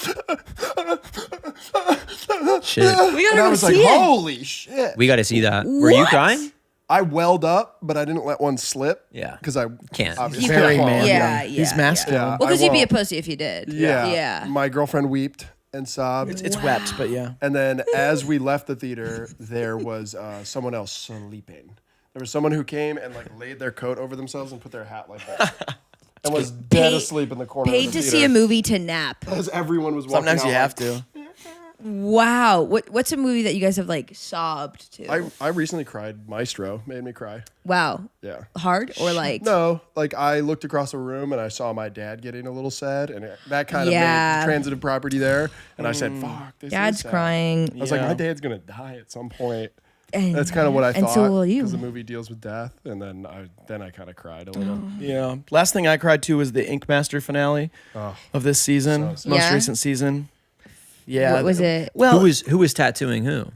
Shit. We gotta and I go was see like, it. holy shit. We got to see that. Were you What? crying? I welled up, but I didn't let one slip. Yeah. Because I Can't. obviously Very can't. man. Yeah, He's yeah, masculine. Yeah. Well, because I you'd be a won't. pussy if you did. Yeah. Yeah. My girlfriend wept and sobbed. It's wept, but yeah. And then as we left the theater, there was someone else sleeping. There was someone who came and like laid their coat over themselves and put their hat like that. And was dead Paid- asleep in the corner Paid of the to theater. see a movie to nap. As everyone was walking Sometimes out you like, have to. Wow. What's a movie that you guys have like sobbed to? I recently cried. Maestro made me cry. Wow. Yeah. Hard or like No, like I looked across the room and I saw my dad getting a little sad, and that kind of Yeah. made transitive property there. And I said, "Fuck, this Dad's is sad." crying. I was like, Yeah. my dad's gonna die at some point. And That's kind of what I and thought. so will you. Because the movie deals with death, and then I kind of cried a little. Yeah. Last thing I cried to was the Ink Master finale of this season, So most Yeah? recent season. Yeah. What was it? Well, Who was tattooing who?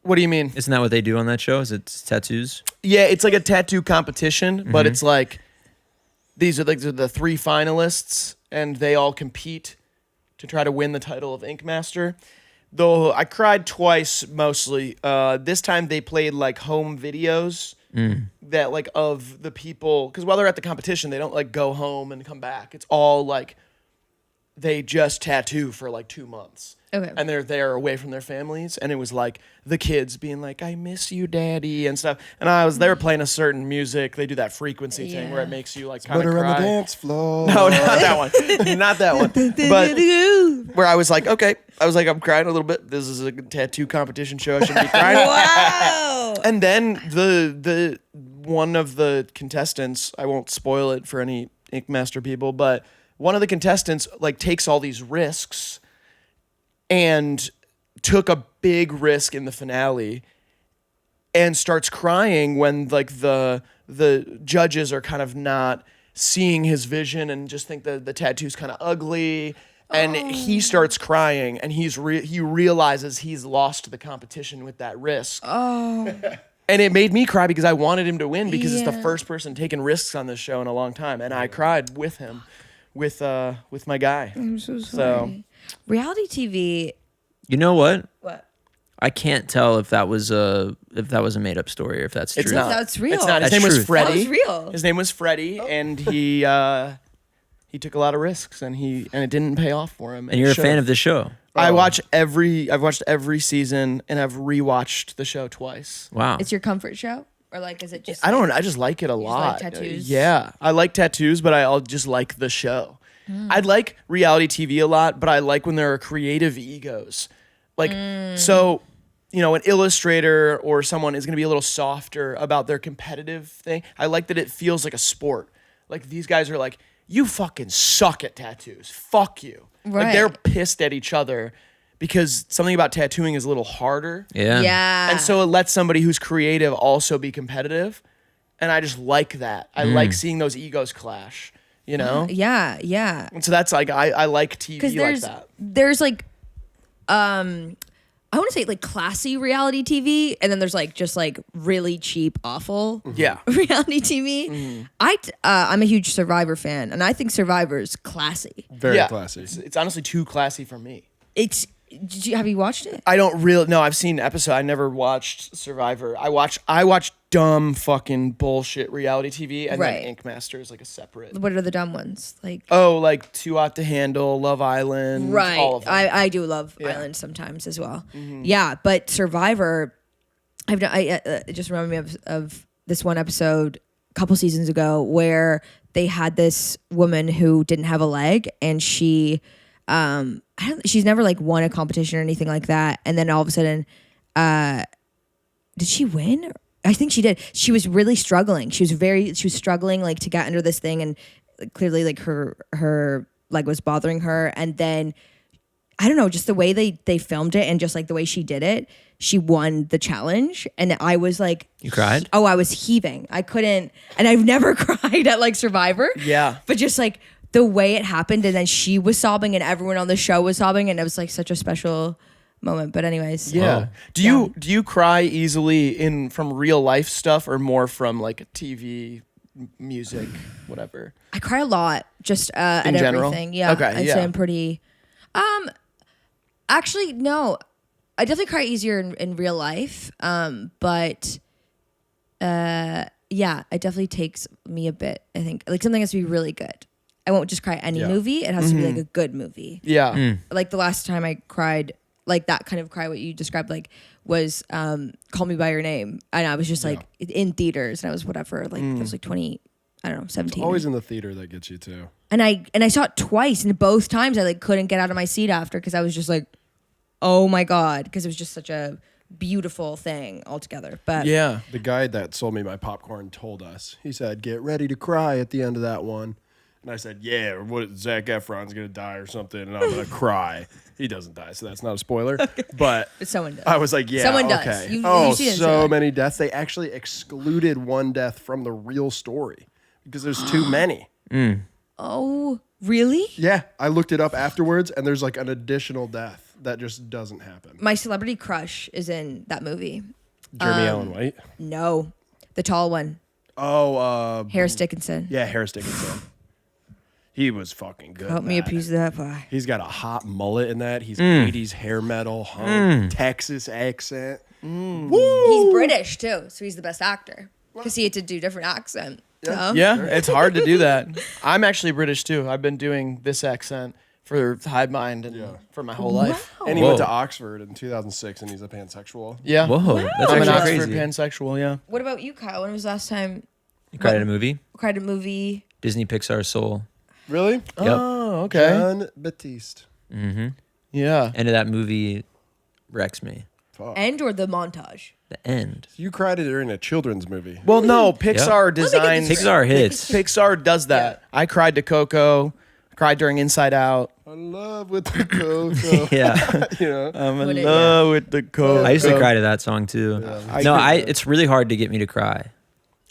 what do you mean? Isn't that what they do on that show? Is it tattoos? Yeah, it's like a tattoo competition, but it's like these are the three finalists, and they all compete to try to win the title of Ink Master. Though I cried twice mostly. This time they played like home videos that like of the people, because while they're at the competition, they don't like go home and come back. It's all like they just tattoo for like 2 months. Okay. And they're there away from their families, and it was like the kids being like, "I miss you, Daddy," and stuff. And they were playing a certain music. They do that frequency thing where Yeah. it makes you like kind of Butter cry. on the dance floor. No, not that one. Not that one. But where I was like, okay, I'm crying a little bit. This is a tattoo competition show. I shouldn't be crying. Wow. And then the one of the contestants, I won't spoil it for any Ink Master people, but one of the contestants like takes all these risks and took a big risk in the finale and starts crying when like the judges are kind of not seeing his vision and just think the tattoo's kind of ugly, and he starts crying, and he realizes he's lost the competition with that risk. And it made me cry because I wanted him to win, because it's the Yeah. first person taking risks on this show in a long time, and I cried with him, with my guy. I'm so So sorry. Reality TV. You know what? What? I can't tell if that was a made up story or if that's true. It's not. That's real. It's not. His That's name was truth. Freddie. That was real. His name was Freddie, and he took a lot of risks, and it didn't pay off for him. And you're a fan of the show. I've watched every season, and I've rewatched the show twice. Wow. It's your comfort show, or like is it just? I don't. I just like it a just lot. like tattoos? Yeah, I like tattoos, but I'll just like the show. I like reality TV a lot, but I like when there are creative egos. Like, so, you know, an illustrator or someone is going to be a little softer about their competitive thing. I like that it feels like a sport. Like, these guys are like, you fucking suck at tattoos. Fuck you. Like, Right. they're pissed at each other because something about tattooing is a little harder. Yeah. Yeah. And so it lets somebody who's creative also be competitive. And I just like that. I like seeing those egos clash, you know? Yeah, yeah. And so that's like, I like TV Because like that. there's like, I want to say like classy reality TV, and then there's like just like really cheap, awful Yeah. reality TV. I'm a huge Survivor fan, and I think Survivor's classy. Very Yeah. classy. It's honestly too classy for me. Have you watched it? I don't really, no, I've seen episode. I never watched Survivor. I watch dumb fucking bullshit reality TV, and Right. then Ink Master is like a separate. What are the dumb ones? Like Oh, like Too Hot to Handle, Love Island, right. all of them. I do love Yeah. Island sometimes as well. Yeah, but Survivor, it just reminded me of this one episode a couple seasons ago where they had this woman who didn't have a leg, and she, she's never like won a competition or anything like that, and then all of a sudden, did she win? I think she did. She was really struggling. She was struggling like to get under this thing, and clearly like her leg was bothering her. And then I don't know, just the way they filmed it and just like the way she did it, she won the challenge. And I was like, You cried? oh, I was heaving. I couldn't, and I've never cried at like Survivor. Yeah. But just like the way it happened, and then she was sobbing, and everyone on the show was sobbing, and it was like such a special moment. But anyways, Yeah. Do you cry easily from real life stuff, or more from like TV, music, whatever? I cry a lot just at In general? everything. Yeah. Okay, I'd yeah. say I'm pretty. Actually, no. I definitely cry easier in real life. But yeah, it definitely takes me a bit. I think like something has to be really good. I won't just cry any movie. It has to be like a good movie. Yeah. Like the last time I cried, like that kind of cry, what you described, like was Call Me by Your Name, and I was just like in theaters, and I was whatever, like I was like 20, I don't know, 17. Always in the theater that gets you too. And I saw it twice, and both times I like couldn't get out of my seat after because I was just like, oh my god, because it was just such a beautiful thing altogether. But Yeah. The guy that sold me my popcorn told us. He said, "Get ready to cry at the end of that one." And I said, "Yeah, what? Zack Efron's gonna die or something, and I'm gonna cry." He doesn't die, so that's not a spoiler. But someone does. I was like, "Yeah, Someone does. okay." You've seen it, so so- many deaths. They actually excluded one death from the real story because there's too many. Oh, really? Yeah, I looked it up afterwards, and there's like an additional death that just doesn't happen. My celebrity crush is in that movie. Jeremy Allen White. No, the tall one, Oh, Harris Dickinson. yeah, Harris Dickinson. He was fucking good. Help in me a that. piece of that pie. He's got a hot mullet in that. He's 80s hair metal, Texas accent. He's British too, so he's the best actor because he had to do different accent. So. Yeah, it's hard to do that. I'm actually British too. I've been doing this accent for HIVEMIND and for my whole life. And he Whoa. went to Oxford in 2006, and he's a pansexual. Yeah. Whoa, that's I'm an actually Oxford crazy. pansexual, yeah. What about you, Kyle? When was the last time You cried at a movie? you cried at a movie? Disney Pixar Soul. Really? Oh, okay. John Batiste. Yeah. End of that movie wrecks me. End or the montage? The end. You cried during a children's movie. Well, no, Pixar designs. this Pixar hits. Pixar does that. I cried to Coco. Cried during Inside Out. I'm in love with the Coco. Yeah. You know? I'm What in it- love with the Coco. I used to cry to that song too. It's really hard to get me to cry.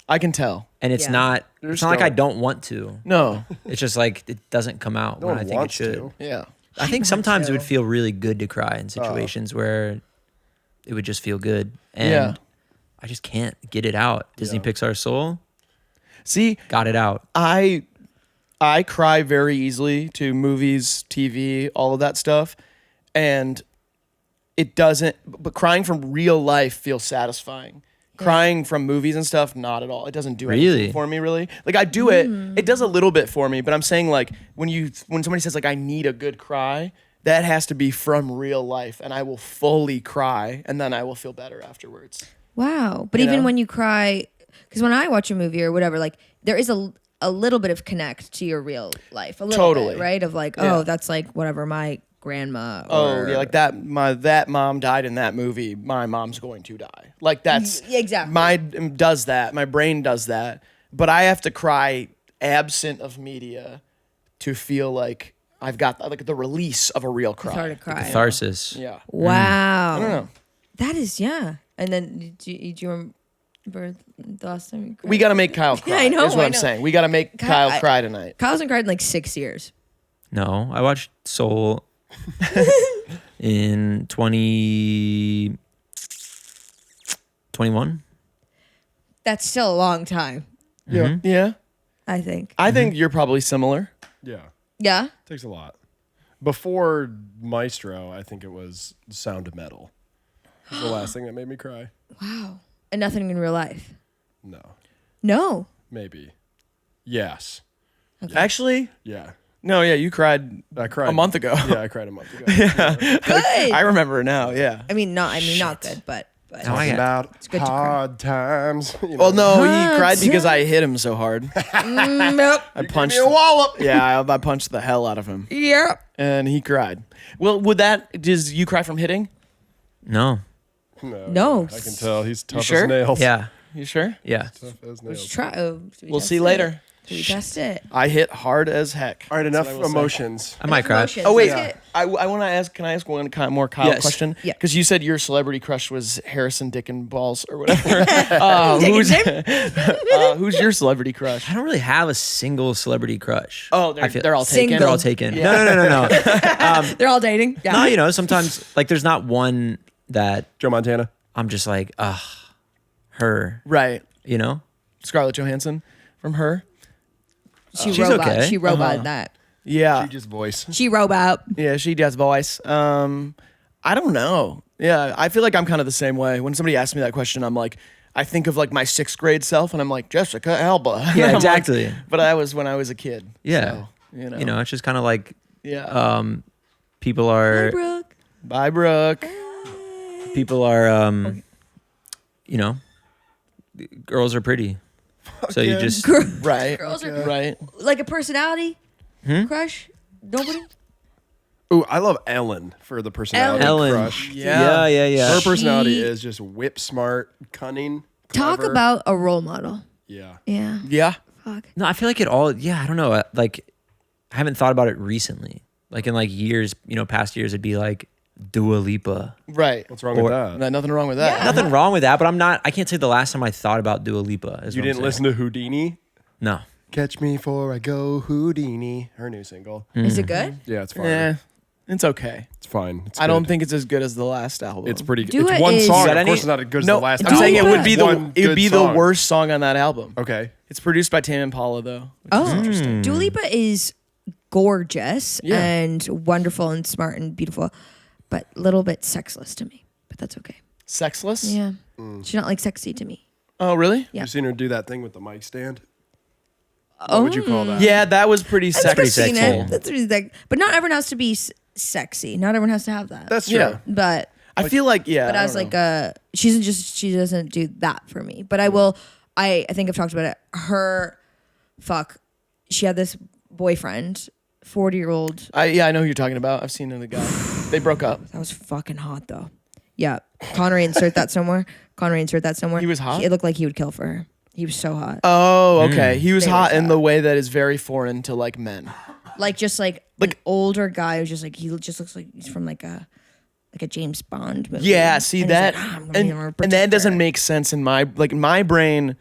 I can tell. And it's Yeah. not You're it's not like I stoned. don't want to. No. It's just like it doesn't come out No when one I think it wants should. to. Yeah. I think sometimes it would to. feel really good to cry in situations where it would just feel good. And Yeah. I just can't get it out. Disney Yeah. Pixar Soul See, got it out. I cry very easily to movies, TV, all of that stuff. And it doesn't. But crying from real life feels satisfying. Crying from movies and stuff, not at all. It doesn't do anything for me, really. Like I do it. It does a little bit for me, but I'm saying like when somebody says like I need a good cry, that has to be from real life, and I will fully cry, and then I will feel better afterwards. Wow. But even when you cry, because when I watch a movie or whatever, like there is a little bit of connect to your real life, a little bit, right? Of like, oh, that's like whatever my grandma. Or, like that mom died in that movie. My mom's going to die. Like that's exactly my brain does that. But I have to cry absent of media to feel like I've got like the release of a real cry. Cathartic cry. Catharsis. Yeah. Wow. I don't know. That is And then do you remember the last time you cried? We got to make Kyle cry. Yeah, I know. Is what I'm saying. We got to make Kyle cry tonight. Kyle hasn't cried in like 6 years. No, I watched Soul in 2021. That's still a long time, Yeah. Yeah. I think. I think you're probably similar. Yeah. Yeah? Takes a lot. Before Maestro, I think it was Sound of Metal. It was the last thing that made me cry. Wow. And nothing in real life? No. No. Maybe. Yes. Actually, Yeah. no, yeah, you cried I cried a month ago. Yeah, I cried a month ago. Good. I remember not Yeah. I mean, not good, but No, I got- About good to cry. hard times. You know. Well, no, he Hot cried because I hit him so hard. nope. I punched Give me a wallop. Yeah, I punched the hell out of him, Yep. and he cried. Well, does you cry from hitting? No. No. I can tell he's tough sure? as nails. Yeah. You sure? Yeah. Tough as Let's nails. try. We'll see later. Should we test it? I hit hard as heck. All right, That's enough what I will say. emotions. I might cry. Emotions. Oh wait, Let's get- I want to ask. Can I ask one kind of more Kyle Yes. question? Yeah. Because you said your celebrity crush was Harrison Dick and Balls or whatever. Who's your celebrity crush? I don't really have a single celebrity crush. Oh, I feel- they're all taken. Single. They're all taken. No. They're all dating. Yeah. No, you know, sometimes like there's not one that Joe Montana. I'm just like, her. Right. You know? Scarlett Johansson from Her. She She's robot. okay. She robot that. Yeah. She just voice. She robot. Yeah, she does voice. I don't know. Yeah, I feel like I'm kind of the same way. When somebody asks me that question, I'm like, I think of like my 6th grade self, and I'm like Jessica Alba. Yeah, I'm like- exactly. but I was when I was a kid. Yeah. So, You know, it's just kind of like Yeah. people Hey, are Brooke. Bye, Brooke. people are you know, girls are pretty. So you yeah. just Right. Girls are Right. like a personality crush. Nobody. Ooh, I love Ellen for the personality Ellen. crush. Yeah. Yeah. Her personality She- is just whip smart, cunning. Talk clever. about a role model. Yeah. Yeah. Yeah. Fuck. No, I feel like it all. Yeah, I don't know. Like, I haven't thought about it recently. Like in like years, you know, past years, it'd be like Dua Lipa. Right. What's wrong with that? Nothing wrong with that. Nothing wrong with that, but I'm not. I can't say the last time I thought about Dua Lipa. Is You what I'm didn't listen saying. to Houdini? No. Catch Me Before I Go, Houdini. Her new single. Is it good? Yeah, it's fine. Yeah. It's okay. It's fine. It's I don't good. think it's as good as the last album. it's pretty good. Dua It's one is- song. You got Of any- course, it's not as good as No, the last I'm album. saying it Dua. would be One it would good be song. the worst song on that album. Okay. It's produced by Tame Impala though. Oh, Dua Lipa is gorgeous Yeah. and wonderful and smart and beautiful, but a little bit sexless to me. But that's okay. Sexless? Yeah. She's not like sexy to me. Oh, really? Yeah. You've seen her do that thing with the mic stand? What would you call that? Yeah, that was pretty pretty sexy. I've seen sexy. it. That's pretty sexy. But not everyone has to be sexy. Not everyone has to have that. That's true. Yeah. but I feel like but as like she doesn't do that for me. But I will. I think I've talked about it. She had this boyfriend, 40-year-old. I know who you're talking about. I've seen the guy. They broke up. That was fucking hot though. Yeah, Conor, insert that somewhere. He was hot? It looked like he would kill for her. He was so hot. Oh, okay. He was They were hot in hot. the way that is very foreign to like men. Like an older guy who's just like he just looks like he's from like a James Bond movie. Yeah, see And he's that, like, "Ah, I'm gonna be your and that protector." doesn't make sense in my brain.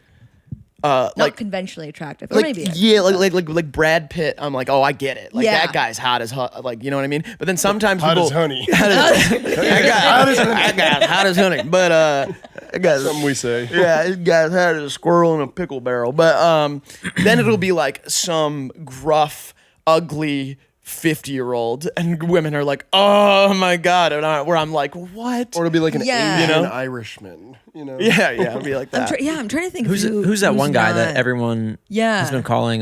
Not Like conventionally attractive. Or like maybe yeah, like Brad Pitt. I'm like, oh, I get it. Like Yeah. that guy's hot as hot. Like you know what I mean. But then sometimes Hot people as honey. that guy's hot as honey. But that guy's Something we say. yeah, this guy's hot as a squirrel in a pickle barrel. But then it'll be like some gruff, ugly 50-year-old, and women are like, oh my God. And where I'm like, what? Or it'll be like an Yeah. Asian You know? Irishman, you know? Yeah, it'll be like that. I'm trying to think Who's of who's that one guy that not. everyone Yeah. has been calling?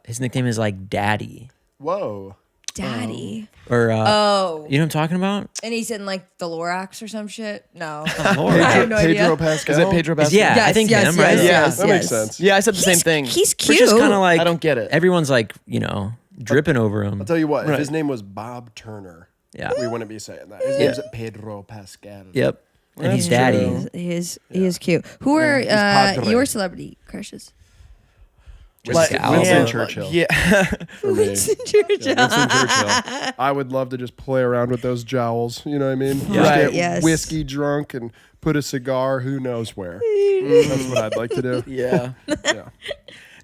His nickname is like Daddy, Whoa. Daddy. or Oh. you know what I'm talking about? And he's in like the Lorax or some shit. No. Lord. I have no idea. Pedro Pascal. Is it Pedro Pascal? Yeah, I think him, right? Yeah, That makes sense. Yeah, I said the same thing. He's Which cute. is kind of like I don't get it. Everyone's like dripping over him. I'll tell you what, Right. if his name was Bob Turner, Yeah. we wouldn't be saying that. His name's Pedro Pascal. Yep. And he's That's Daddy. true. He is cute. Who are padre. your celebrity crushes? Winston Churchill. Yeah. For me. Winston Churchill. Yeah, Winston Churchill. I would love to just play around with those jowls. You know what I mean? Yeah. Just Right. get Yes. whiskey drunk and put a cigar who knows where. That's what I'd like to do. Yeah. Yeah.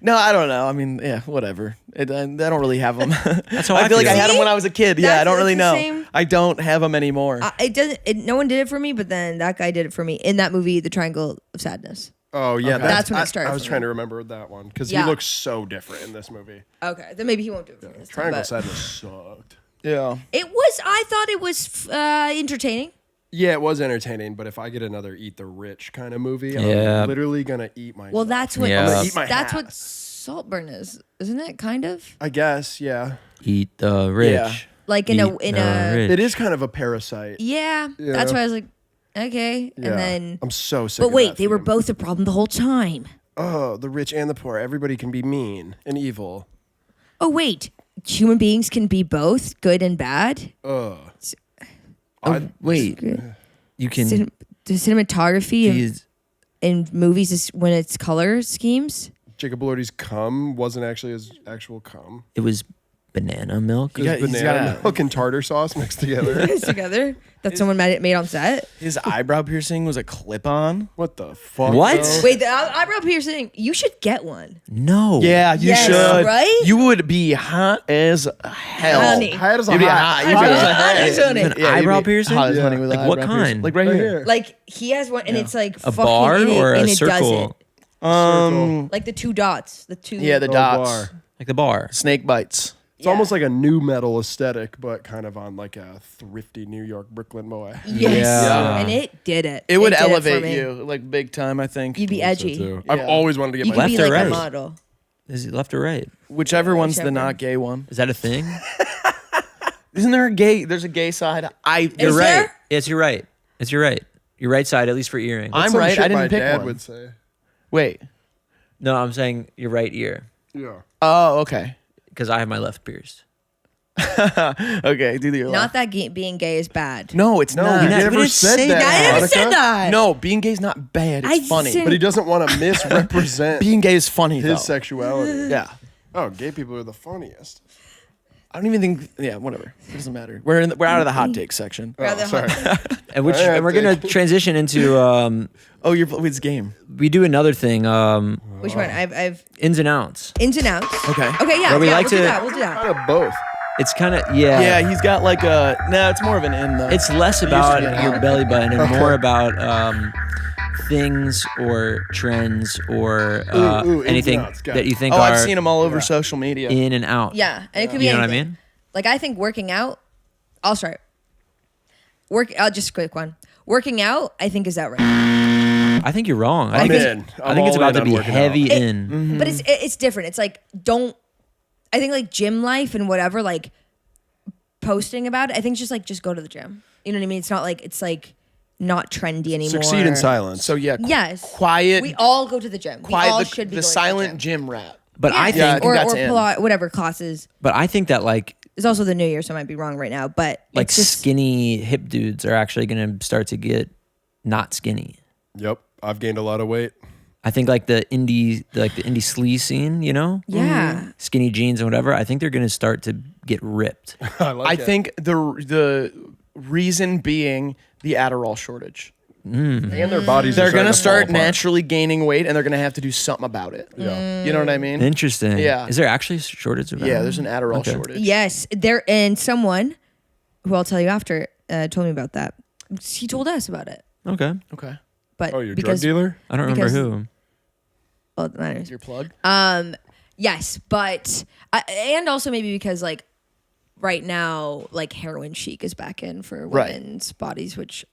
No, I don't know. I mean, yeah, whatever. I don't really have them. That's how I feel like I feel. had them when I was a kid. Yeah, I don't really It's know. the same. I don't have them anymore. It doesn't. No one did it for me, but then that guy did it for me in that movie, The Triangle of Sadness. Oh, yeah. Okay. That's when it started I was for trying me. to remember that one because Yeah. he looks so different in this movie. Okay, then maybe he won't do it for me. This time, Triangle but Sadness sucked. yeah. It was. I thought it was entertaining. Yeah, it was entertaining, but if I get another Eat the Rich kind of movie, Yeah. I'm literally going to eat myself. Well, that's what. Yeah. I'm gonna eat my That's hat. what Saltburn is, isn't it? Kind of I guess, yeah. Eat the rich. Yeah. like Eat in the a. rich. It is kind of a parasite. Yeah, Yeah. that's why I was like, okay, Yeah. and then. I'm so sick But of wait, that they were theme. both a problem the whole time. Oh, the rich and the poor. Everybody can be mean and evil. Oh wait, human beings can be both good and bad. Ugh. Oh, wait. You can. The cinematography He's, in movies is when it's color schemes. Jacob Elordi's cum wasn't actually his actual cum. it was banana milk. It was he's banana got- milk and tartar sauce mixed together. It's together that someone made on set. His eyebrow piercing was a clip-on. What the fuck? What? though? Wait, the eyebrow piercing. You should get one. No. Yeah, you Yes, should. right? You would be hot as hell. Honey. Hot as a You'd be hot. hot. You'd Hot be as a hot. hot as honey. An you'd eyebrow be piercing? hot as honey Yeah. with Like an what eyebrow piercing. kind? Like right, Right here. here. Like he has one, and it's like A fucking bar in it, or and a it does circle? it. Like the two dots, the two. Yeah, the Oh, dots. bar. Like the bar. Snake bites. It's almost like a new metal aesthetic, but kind of on like a thrifty New York Brooklyn boy. Yes, Yeah. and it did it. It would did for elevate me. you like big time, I think. You'd be So edgy. too. Yeah. I've always wanted to get You my could Left be or like right? a model. Is it left or right? Whichever one's the Whichever. not gay one. Is that a thing? Isn't there a gay? There's a gay side. You're Is right. there? Yes, you're right. It's your right. Your right side, at least for earring. I'm Some right. shit I didn't my pick dad one. would say. Wait. No, I'm saying your right ear Yeah. Oh, okay. because I have my left pierced. Okay, do the Not laugh. that being gay is bad. No, it's No, not. he not- we never didn't said say that. that. I never Veronika. said that. No, being gay is not bad. It's I funny. said- But he doesn't want to misrepresent Being gay is funny though. his sexuality. Yeah. Oh, gay people are the funniest. I don't even think. Yeah, whatever. It doesn't matter. We're out of the hot take section. Oh, Rather sorry. And which Yeah, and we're gonna take- transition into Oh, it's game. we do another thing, Which one? I've ins and outs. ins and outs. Okay. Okay, yeah. Where we yeah, like we'll do to- that. We'll do that. Kind of both. It's kind of yeah. Yeah, he's got like a. No, it's more of an in though. It's less It used to about be an your out. belly button and more about things or trends or Ooh, ins anything and outs, got that it. you think Oh, are I've seen him all over social media. in and out. Yeah, and it could be You know what I anything. mean? Like I think working out. I'll start. Just a quick one. Working out, I think is outright. I think you're wrong. I I'm think in. It's, I think it's all about in to on be working out. heavy It- in. But it's different. It's like don't. I think like gym life and whatever, like posting about it. I think it's just go to the gym. You know what I mean? It's not like not trendy anymore. Succeed in silence. So yeah, Yes. quiet. We all go to the gym. We all quiet. should be The going silent to the gym. gym rat. But I Yeah. think, Yeah, I think or that's in. whatever classes. but I think that like It's also the new year, so I might be wrong right now. But it's just skinny hip dudes are actually going to start to get not skinny. Yep. I've gained a lot of weight. I think like the indie slee scene, you know, yeah. skinny jeans and whatever. I think they're going to start to get ripped. I like I it. think the reason being the Adderall shortage. And their bodies They're are gonna starting to start fall apart. naturally gaining weight, and they're gonna have to do something about it. Yeah. You know what I mean? Interesting. Yeah. Is there actually a shortage of that? Yeah, there's an Adderall Okay. shortage. Yes, there and someone who I'll tell you after told me about that. He told us about it, Okay. Okay. but Oh, you're a drug because dealer? I don't remember Because- who. well, it matters. Your plug. Yes, but and also maybe because like right now, like heroin chic is back in for Right. women's bodies, which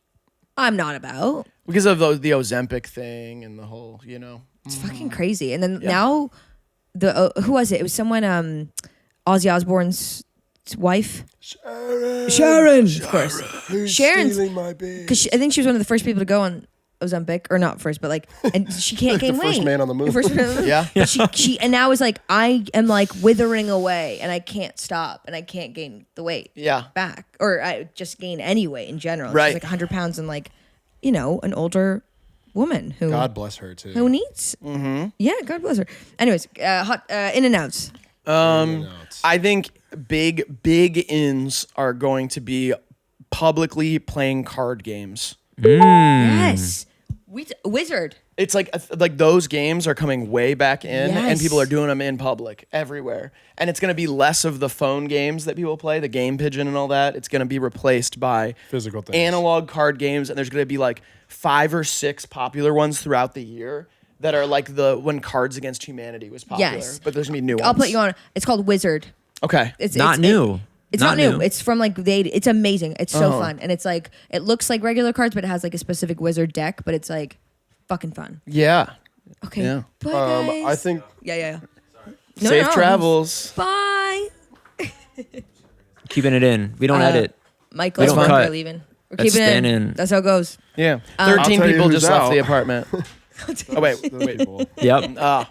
I'm not about. Because of the Ozempic thing and the whole, you know. It's fucking crazy. And then now, who was it? It was someone, Ozzy Osbourne's wife. Sharon, of course. Who's Sharon's- stealing my bitch? Because I think she was one of the first people to go on Ozempic, or not first, but like, and she can't gain the weight. first man on the moon. The first man on the moon. Yeah. But she and now is like, I am like withering away, and I can't stop, and I can't gain the weight Yeah. back, or I just gain any weight in general. Right. She's like 100 pounds, and like, you know, an older woman who God bless her too. who needs. Yeah, God bless her. Anyways, hot in and outs. I think big ins are going to be publicly playing card games. Yes, Wizard. It's like those games are coming way back in, and Yes. people are doing them in public everywhere. And it's going to be less of the phone games that people play, the Game Pigeon and all that. It's going to be replaced by Physical things. analog card games, and there's going to be like 5 or 6 popular ones throughout the year that are like when Cards Against Humanity was popular. Yes. But there's going to be new ones. I'll put you on. It's called Wizard. Okay. It's Not new. It's not new. It's from like it's amazing. It's so fun, and it's like it looks like regular cards, but it has like a specific wizard deck. But it's like fucking fun. Yeah. Okay. Yeah. Bye, guys. I think Yeah. Safe travels. Bye. Keeping it in. We don't edit. Michael, We don't we're cut. leaving. We're That's keeping it staying in. in. That's how it goes. Yeah. I'll 13 tell you people who's just left out. the apartment. Oh, wait. people. Yep. I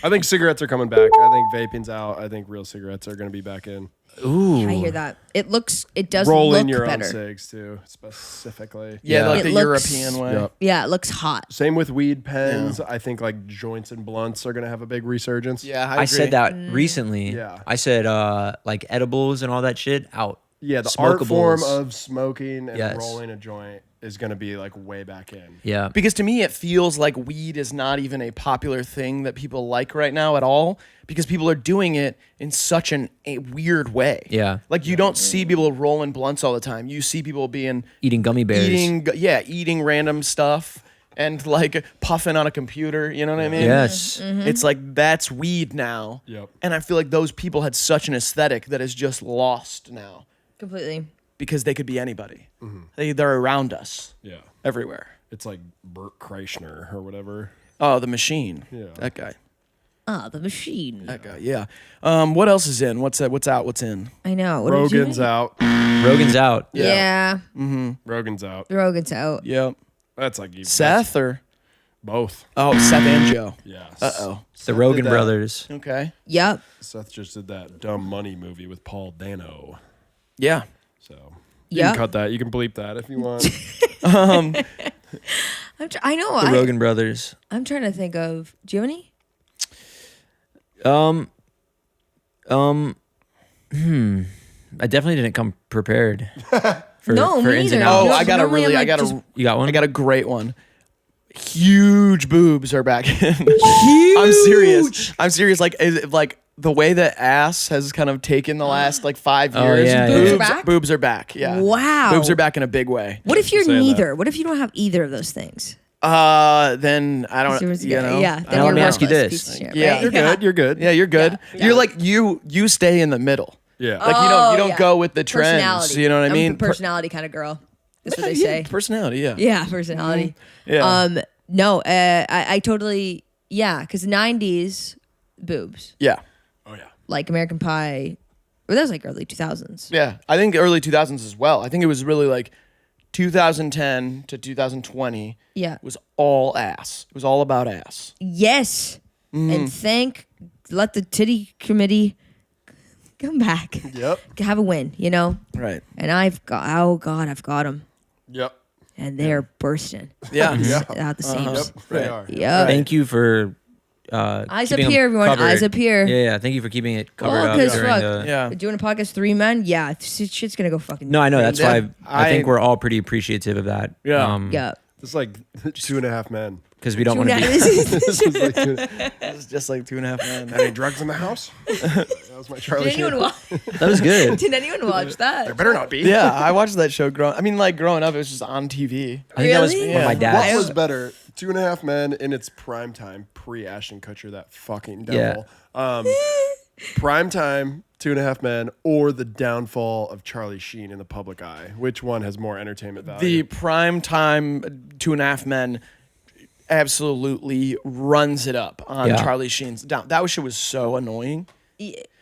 think cigarettes are coming back. I think vaping's out. I think real cigarettes are going to be back in. Ooh. I hear that. It does Roll look in your better. own cigs too, specifically. Yeah, Yeah. like It the looks- European way. Yep. Yeah, it looks hot. Same with weed pens. I think like joints and blunts are going to have a big resurgence. Yeah, I said that Mm. recently. Yeah. I said like edibles and all that shit out. Yeah, the art form Smokables. of smoking and Yes. rolling a joint is going to be like way back in. Yeah. Because to me, it feels like weed is not even a popular thing that people like right now at all, because people are doing it in such a weird way. Yeah. Like you don't see people rolling blunts all the time. You see people being Eating gummy bears. eating random stuff and like puffing on a computer. You know what I mean? Yes. It's like that's weed now. Yep. And I feel like those people had such an aesthetic that is just lost now Completely. because they could be anybody. They're around us Yeah. everywhere. It's like Bert Kreischer or whatever. Oh, the machine. Yeah. That guy. Ah, the machine. That guy. Yeah. What else is in? What's out? What's in? I know. What are we Rogan's doing? out. Rogan's out. Yeah. Rogan's out. Rogan's out. Yep. That's like even Seth or both. Seth and Joe. Yes. Uh-oh. The Rogan that. brothers. Okay. Yep. Seth just did that Dumb Money movie with Paul Dano. Yeah. So you Yep. can cut that. You can bleep that if you want. I know. The Rogan brothers. I'm trying to think of. Do you have any? I definitely didn't come prepared. For, No, for me ins and neither. outs. Oh, No, I got a normally I'm really, like just- You got one? I got a great one. Huge boobs are back in. I'm serious. I'm serious. Like the way that ass has kind of taken the last like 5 Oh, years. yeah, Boobs yeah. are back? Boobs are back. Yeah. Wow. Boobs are back in a big way. What if you're Saying that. neither? What if you don't have either of those things? Then I don't. Seriously, You know. yeah. I then don't let you're me know. ask you worthless this. piece of shit, Yeah. right? You're good. You're good. Yeah, you're good. Yeah. You're like you stay in the middle. Yeah. Like you don't yeah. go with the trends. Personality. You know what I I'm mean? a personality kind of girl. That's what they Yeah, say. personality. Yeah. Yeah, personality. Yeah. No, I totally, because 90s boobs, Yeah. Oh yeah. like American Pie, or that was like early 2000s. Yeah. I think early 2000s as well. I think it was really like 2010 to 2020 Yeah. was all ass. It was all about ass. Yes. And let the titty committee come back. Yep. Have a win, you know? Right. And I've got them. Yep. And they're bursting Yeah. out the seams. Yep. They are. Yeah. Thank you for Eyes up keeping 'em here, everyone. covered. Eyes up here. Yeah. Thank you for keeping it covered Well, up 'cause during fuck. the. Yeah. We're doing a podcast, 3 men. Yeah, shit's gonna go fucking. No, I know. That's Yeah. why I think we're all pretty appreciative of that. Yeah. Yeah. It's like 2.5 men. Because we don't want to be. This is like It's just like 2.5 men. any drugs in the house? That was my Charlie Did anyone Sheen. watch? That was good. Did anyone watch that? Better not be. Yeah, I watched that show growing up. It was just on TV. I think that was Really? one of my Yeah. dad's. What was better? 2.5 Men in its prime time, pre Ashton Kutcher, that fucking Yeah. devil. Primetime, 2.5 Men, or the downfall of Charlie Sheen in the public eye? Which one has more entertainment value? The prime time 2.5 Men absolutely runs it up on Yeah. Charlie Sheen's down. That shit was so annoying.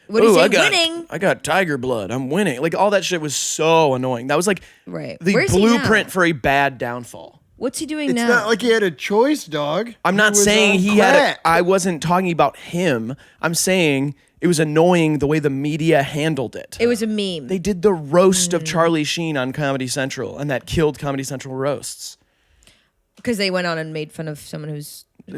What do you Ooh, say? Winning. I got tiger blood. I'm winning. Like all that shit was so annoying. That was like Right. the Where's he blueprint now? for a bad downfall. What's he doing It's now? not like he had a choice, dog. I'm He not was saying on he had. crack. I wasn't talking about him. I'm saying it was annoying the way the media handled it. It was a meme. They did the roast of Charlie Sheen on Comedy Central, and that killed Comedy Central roasts. Because they went on and made fun of someone who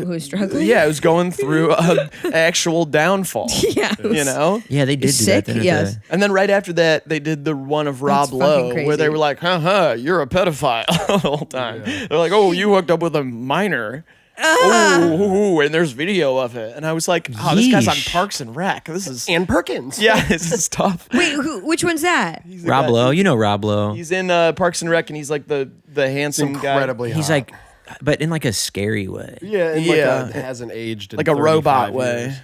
was struggling. Yeah, it was going through an actual downfall. Yeah, it was- You know? Yeah, they did do Sick, that, didn't yes. they? And then right after that, they did the one of Rob fucking Lowe, crazy. where they were like, you're a pedophile the whole time. They're like, oh, you hooked up with a minor. Ooh, and there's video of it. And I was like, oh, this guy's on Yeesh. Parks and Rec. This is, And Perkins. yeah, this is tough. Wait, which one's that? He's the Rob guy- Lowe, you know Rob Lowe. He's in Parks and Rec, and he's like the handsome guy. Incredibly He's hot. like, but in like a scary way. Yeah, and Yeah. like hasn't aged in Like a robot 35 way. years.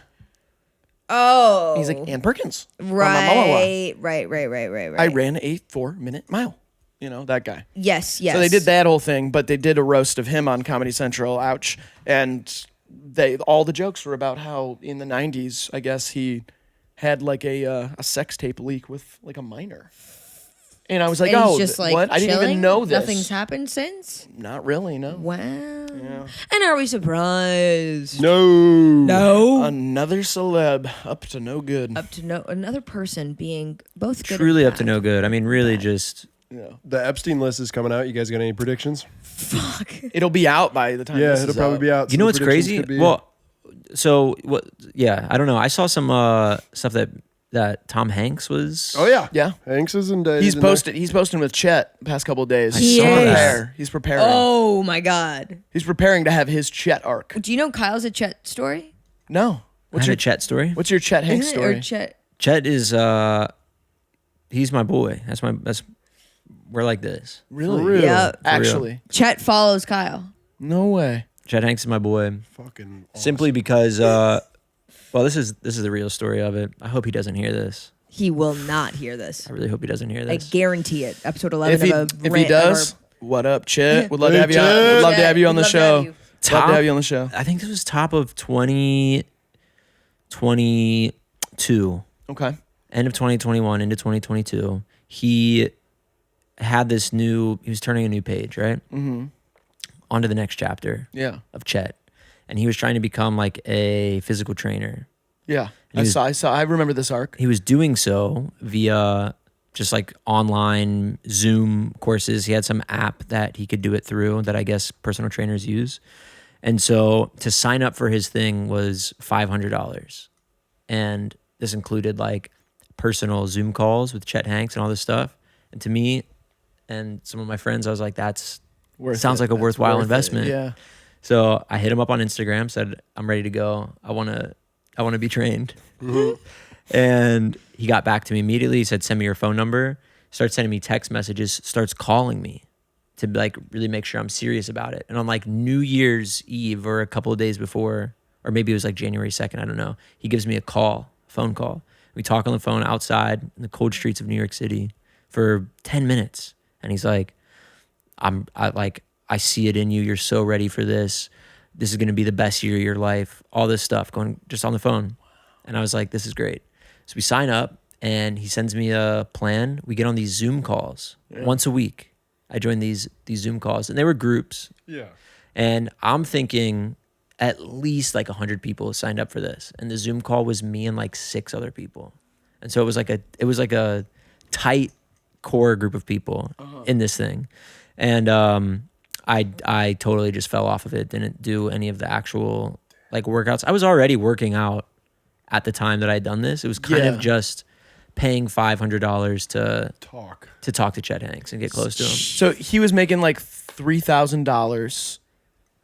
Oh, He's like, Ann Perkins. right. I ran a 4-minute mile. You know, that guy. Yes. So they did that whole thing, but they did a roast of him on Comedy Central. Ouch. And all the jokes were about how in the 90s, I guess he had like a sex tape leak with like a minor. And I was like, And oh, he's just like what? I didn't chilling? even know this. Nothing's happened since. Not really, no. Wow. And are we surprised? No. No. Another celeb up to no good. Up to no another person being both good. Truly and up to bad. no good. I mean, really just. The Epstein list is coming out. You guys got any predictions? Fuck. It'll be out by the time Yeah, this it'll is probably out. be out. You so know the what's predictions crazy? could be- Well, so what? Yeah, I don't know. I saw some stuff that Tom Hanks was. Oh yeah, Yeah. Hanks is in. He's posted. He's posting with Chet the past couple of days. He So is. prepare. He's preparing. Oh my god. He's preparing to have his Chet arc. Do you know Kyle's a Chet story? No. What's your Chet story? What's your Chet Hanks Isn't it? story? Or Chet? Chet is he's my boy. That's we're like this. Really? For real? Yeah. Actually. Chet follows Kyle. No way. Chet Hanks is my boy. Fucking Simply because well, this is the real story of it. I hope he doesn't hear this. He will not hear this. I really hope he doesn't hear I this. guarantee it. Episode 11 If he, of a if he rant of does, our- what up, Chet? Would love Hey, to have you on. Chet. Would love to have you on We'd the love to have show. you. Love to have you on the show. I think this was top of 2022. Okay. End of 2021 into 2022. He had this he was turning a new page, right? Mm-hmm. On to the next chapter Yeah. of Chet. And he was trying to become like a physical trainer. Yeah. He was- I saw. I remember this arc. He was doing so via just like online Zoom courses. He had some app that he could do it through that I guess personal trainers use. And so to sign up for his thing was $500. And this included like personal Zoom calls with Chet Hanks and all this stuff. And to me and some of my friends, I was like, sounds like a worthwhile investment. Yeah. So I hit him up on Instagram, said, I'm ready to go. I want to be trained. And he got back to me immediately. He said, send me your phone number. Starts sending me text messages, starts calling me to like really make sure I'm serious about it. And on like New Year's Eve or a couple of days before, or maybe it was like January 2nd, I don't know. He gives me a phone call. We talk on the phone outside in the cold streets of New York City for 10 minutes. And he's like, I see it in you. You're so ready for this. This is going to be the best year of your life. All this stuff going just on the phone. And I was like, this is great. So we sign up and he sends me a plan. We get on these Zoom calls once a week. I joined these Zoom calls and they were groups. Yeah. And I'm thinking at least like 100 people signed up for this. And the Zoom call was me and like 6 other people. And so it was like a tight core group of people in this thing. And I totally just fell off of it. Didn't do any of the actual like workouts. I was already working out at the time that I'd done this. It was kind of just paying $500 to talk to Chet Hanks and get close to him. So he was making like $3,000.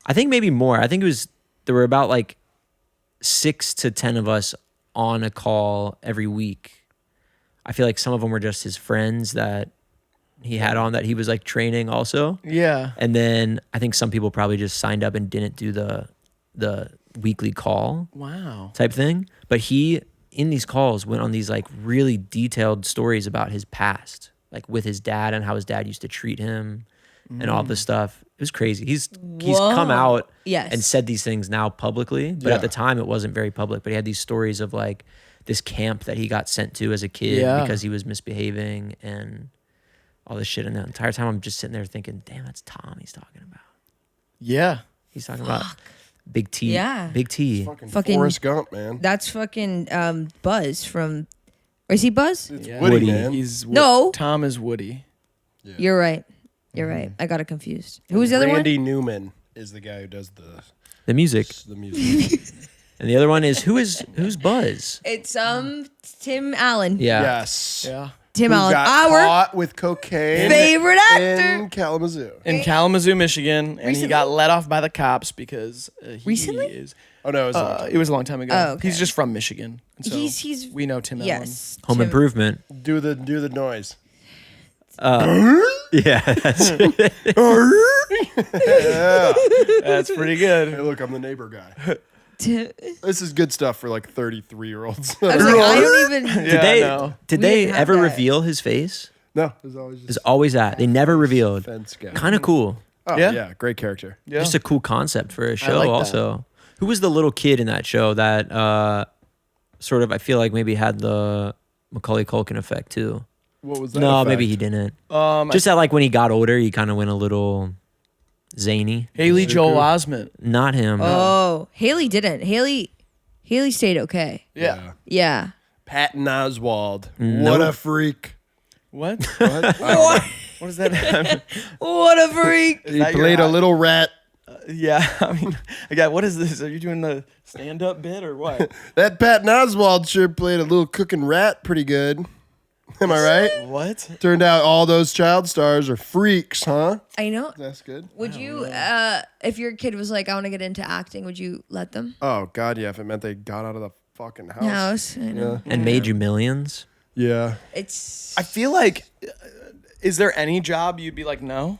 I think maybe more. I think there were about like 6 to 10 of us on a call every week. I feel like some of them were just his friends that he had on that he was like training also. Yeah. And then I think some people probably just signed up and didn't do the weekly call Wow. type thing. But he in these calls went on these like really detailed stories about his past, like with his dad and how his dad used to treat him and all this stuff. It was crazy. He's come out and said these things now publicly, but at the time it wasn't very public. But he had these stories of like this camp that he got sent to as a kid because he was misbehaving and all this shit. And the entire time I'm just sitting there thinking, damn, that's Tom he's talking about. Yeah. He's talking about Big T. Yeah. Big T. Fucking Forrest Gump, man. That's fucking Buzz from. Or is he Buzz? It's Woody, man. He's No. Tom is Woody. Yeah. You're right. You're right. I got it confused. Who was the other Randy Newman is the guy who does The music. the music. And the other one is who's Buzz? It's Tim Allen. Yeah. Yes. Yeah. Tim Who Allen. got Our caught with cocaine favorite actor. in Kalamazoo. In Kalamazoo, Michigan, and Recently? he got let off by the cops because he Recently? is. Oh no, It was a long time ago. Oh, okay. He's just from Michigan. And so He's we know Tim Allen. yes. Home Tim- Improvement. do the noise. Yeah. That's That's pretty good. Hey, look, I'm the neighbor guy. Tim- This is good stuff for like 33-year-olds. I was like, I don't even. Yeah, they no. did We they didn't have ever that. reveal his face? No, there's always There's just always that. They never revealed. fence guy. Kind of cool. Oh, Yeah? yeah, great character. Yeah. Just a cool concept for a show like that. also. Who was the little kid in that show that sort of I feel like maybe had the Macaulay Culkin effect too? What was that? No, effect? maybe he didn't. I- Just that like when he got older, he kind of went a little zany. Haley Zuko. Joel Osment. Not him. Oh, Haley didn't. Haley stayed okay. Yeah. Yeah. Patton Oswald. No. What a freak. What? What? What does that mean? What a freak. He that your played a hat? little rat. Yeah. I mean, again, what is this? Are you doing the stand-up bit or what? That Patton Oswald sure played a little cooking rat pretty good. Am I right? What? Turned out all those child stars are freaks, huh? I know. That's good. Would you, if your kid was like, I want to get into acting, would you let them? Oh, God, yeah, if it meant they got out of the fucking house. House. I know. And made you millions. Yeah. It's. I feel like, is there any job you'd be like, no?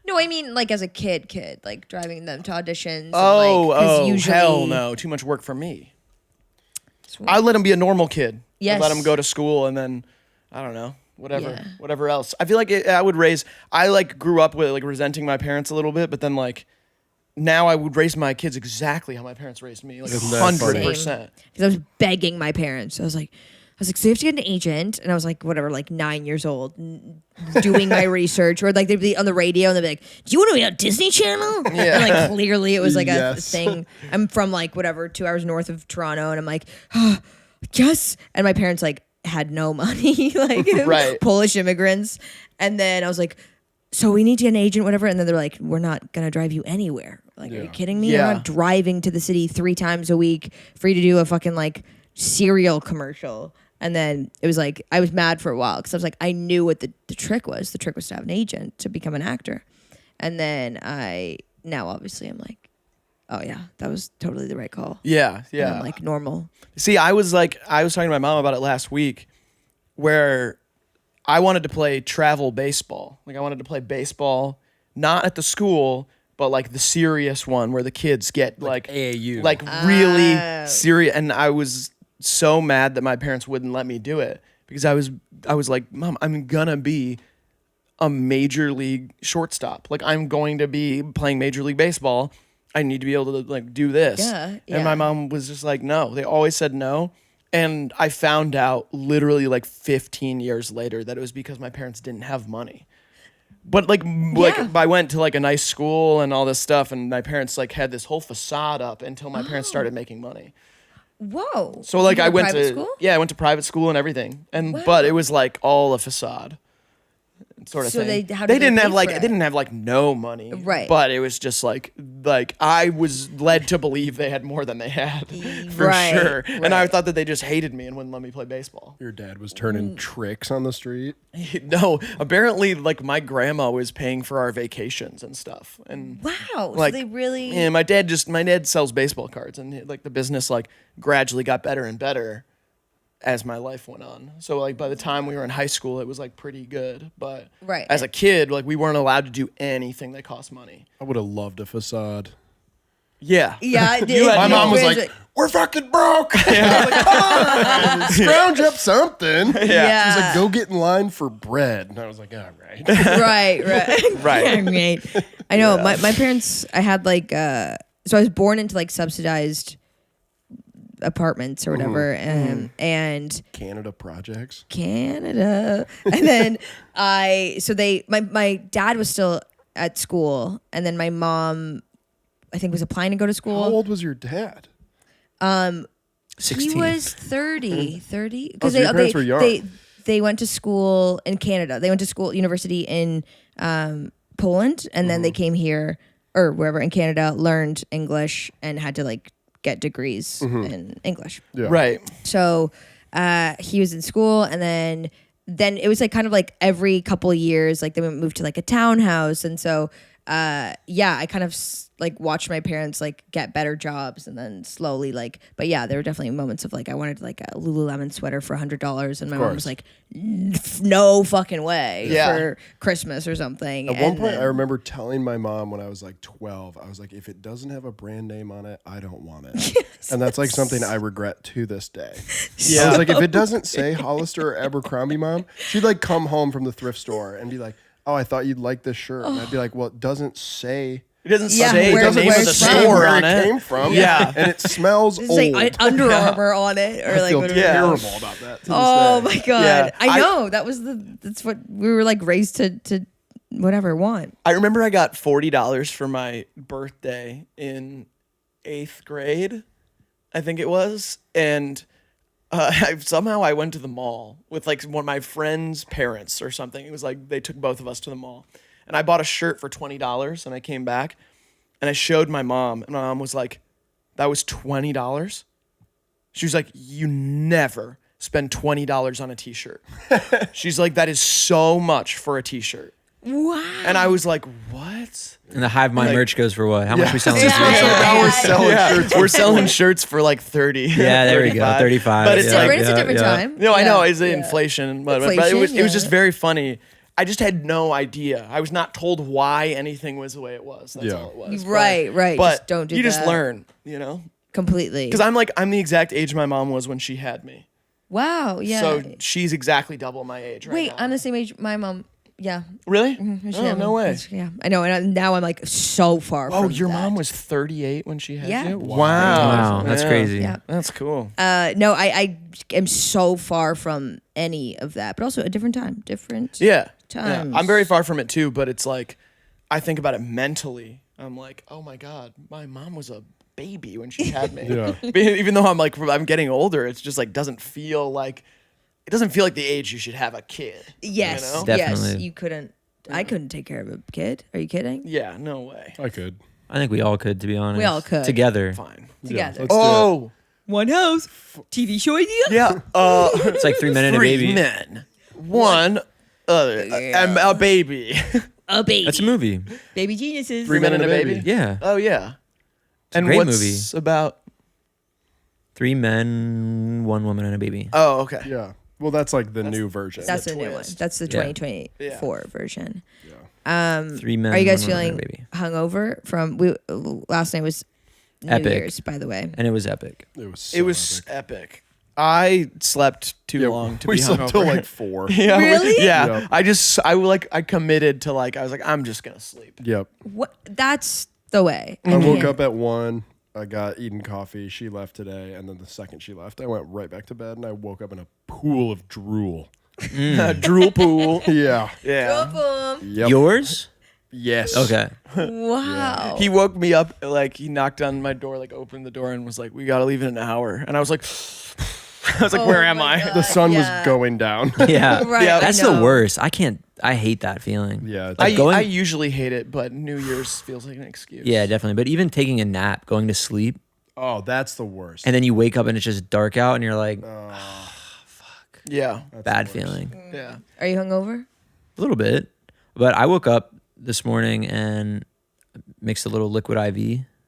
No, I mean, like as a kid, like driving them to auditions. and, Oh, like, 'cause oh, usually, hell no. Too much work for me. I let him be a normal kid. Yes. I let him go to school and then, I don't know, Yeah. whatever else. I feel like I like grew up with like resenting my parents a little bit, but then like now I would raise my kids exactly how my parents raised me, like Isn't that funny? 100%. Because I was begging my parents. I was like, so you have to get an agent, and I was like, whatever, like 9 years old, doing my research, or like they'd be on the radio and they'd be like, "Do you want to be on Disney Channel?" Yeah. And like clearly it was like a Yes. thing. I'm from like whatever 2 hours north of Toronto, and I'm like, yes. And my parents like had no money, like Right. Polish immigrants. And then I was like, so we need to get an agent, whatever. And then they're like, we're not gonna drive you anywhere. Like, are you kidding me? Yeah. I'm not driving to the city 3 times a week for you to do a fucking like cereal commercial. And then it was like, I was mad for a while because I was like, I knew what the trick was. The trick was to have an agent to become an actor. And then now obviously I'm like, oh yeah, that was totally the right call. Yeah, And I'm like normal. See, I was talking to my mom about it last week where I wanted to play travel baseball. Like I wanted to play baseball, not at the school, but like the serious one where the kids get like AAU. like really serious. And I was so mad that my parents wouldn't let me do it because I was like, Mom, I'm gonna be a major league shortstop. Like I'm going to be playing Major League Baseball. I need to be able to like do this. Yeah, And my mom was just like, no. They always said no. And I found out literally like 15 years later that it was because my parents didn't have money. But like I went to like a nice school and all this stuff, and my parents like had this whole facade up until my parents started making money. Whoa. So like You I went went private to school? I went to private school and everything, but it was like all a facade, sort of So thing. how did they didn't pay have like for it? they didn't have like no money, Right. But it was just like I was led to believe they had more than they had for Right, sure, and I right. thought that they just hated me and wouldn't let me play baseball. Your dad was turning tricks on the street. No, apparently like my grandma was paying for our vacations and stuff, and Wow. like so they really. yeah, my dad sells baseball cards, and like the business like gradually got better and better as my life went on. So like by the time we were in high school, it was like pretty good, but Right. as a kid, like we weren't allowed to do anything that cost money. I would have loved a facade. Yeah, My mom was like, "We're fucking broke." I was like, "Come on, scrounge up something." Yeah. She was like, "Go get in line for bread," and I was like, "All right." right. Right. I know. My parents. I had like. So I was born into like subsidized apartments or whatever, and Canada projects. Canada, and then my dad was still at school, and then my mom, I think, was applying to go to school. How old was your dad? 16. He was 30 because your parents were young. they went to school in Canada. They went to university in Poland, and then they came here or wherever in Canada, learned English, and had to like get degrees in English. Yeah. Right. So he was in school, and then it was like kind of like every couple of years, like they would move to like a townhouse, and so I kind of like watched my parents like get better jobs, and then slowly like, but yeah, there were definitely moments of like I wanted like a Lululemon sweater for $100, and my mom was like, no fucking way for Christmas or something. At one point, I remember telling my mom when I was like 12, I was like, if it doesn't have a brand name on it, I don't want it. And that's like something I regret to this day. I was like, if it doesn't say Hollister or Abercrombie, Mom, she'd like come home from the thrift store and be like, oh, I thought you'd like this shirt. And I'd be like, well, it doesn't say. It doesn't Yeah, say where- the name where of the it's from. store where on it it. came from. Yeah. And it smells It's old. like Under Armour on it, or I like feel whatever. terrible about that. To Oh this day. my god! Yeah. I know that's what we were like raised to whatever want. I remember I got $40 for my birthday in 8th grade, I think it was, and somehow I went to the mall with like one of my friend's parents or something. It was like they took both of us to the mall, and I bought a shirt for $20, and I came back, and I showed my mom, and my mom was like, "That was $20." She was like, "You never spend $20 on a t-shirt." She's like, "That is so much for a t-shirt." Wow! And I was like, "What?" And the HIVEMInd merch goes for what? How much we selling? Now we're selling shirts. We're selling shirts for like 30. Yeah, there we go. 35. But it's yeah, like, it's a different time. no, I know, it's Yeah. inflation, but it Inflation, was just very funny. I just had no idea. I was not told why anything was the way it was. That's all it was. Right. But Just don't do you that. just learn, you know? Completely. Because I'm the exact age my mom was when she had me. Wow. Yeah. So she's exactly double my age right Wait, now. I'm the same age. My mom. Yeah. Really? She Oh, had no me. way. Yeah. I know. And now I'm like so far. Oh, from your that. mom was 38 when she had Yeah. you? Wow, that's crazy. Yeah. That's cool. No, I am so far from any of that, but also a different time, different. Yeah. Times. I'm very far from it too, but it's like I think about it mentally. I'm like, oh my God, my mom was a baby when she had me. Yeah. Even though I'm getting older, it's just like doesn't feel like the age you should have a kid. Yes. You know? Definitely. Yes. You couldn't. I couldn't take care of a kid. Are you kidding? Yeah, no way. I could. I think we all could, to be honest. We all could. Together. Fine. Together. Let's do Oh, One house. TV show idea. yeah. It's like 3 men and a 3 baby. men, one other, and a baby. A baby. That's a movie. Baby geniuses. 3 men and a baby. Yeah. Oh yeah. a And great what's movie. about? 3 men, 1 woman, and a baby. Oh, okay. Yeah. Well, that's like the new version. That's the new one. twist. That's the Yeah. 2024 version. 3 men. Are you guys 1 woman, feeling and a baby. hungover from? Last night was New Epic. Year's, by the way. And it was epic. It was. So It was epic. epic. I slept too long to we be slept hungover. till like 4. Yeah, Really? Yeah. Yep. I committed to I was like, I'm just gonna sleep. Yep. What? That's the way. I woke can't. up at 1. I got eaten coffee. She left today, and then the second she left, I went right back to bed, and I woke up in a pool of drool. Drool pool. Yeah. Yeah. Yep. Yours? Yes. Okay. Wow. He woke me up, he knocked on my door, opened the door and was like, we gotta leave in an hour. And I was like, where am my I? God. The sun Yeah. was going down. Yeah. Right. Yeah, That's I know. the worst. I hate that feeling. Yeah. Like I going, usually hate it, but New Year's feels like an excuse. yeah, definitely. But even taking a nap, going to sleep, Oh, that's the worst. and then you wake up and it's just dark out and you're like, Yeah. bad feeling. Yeah. Are you hungover? A little bit. But I woke up this morning and mixed a little liquid IV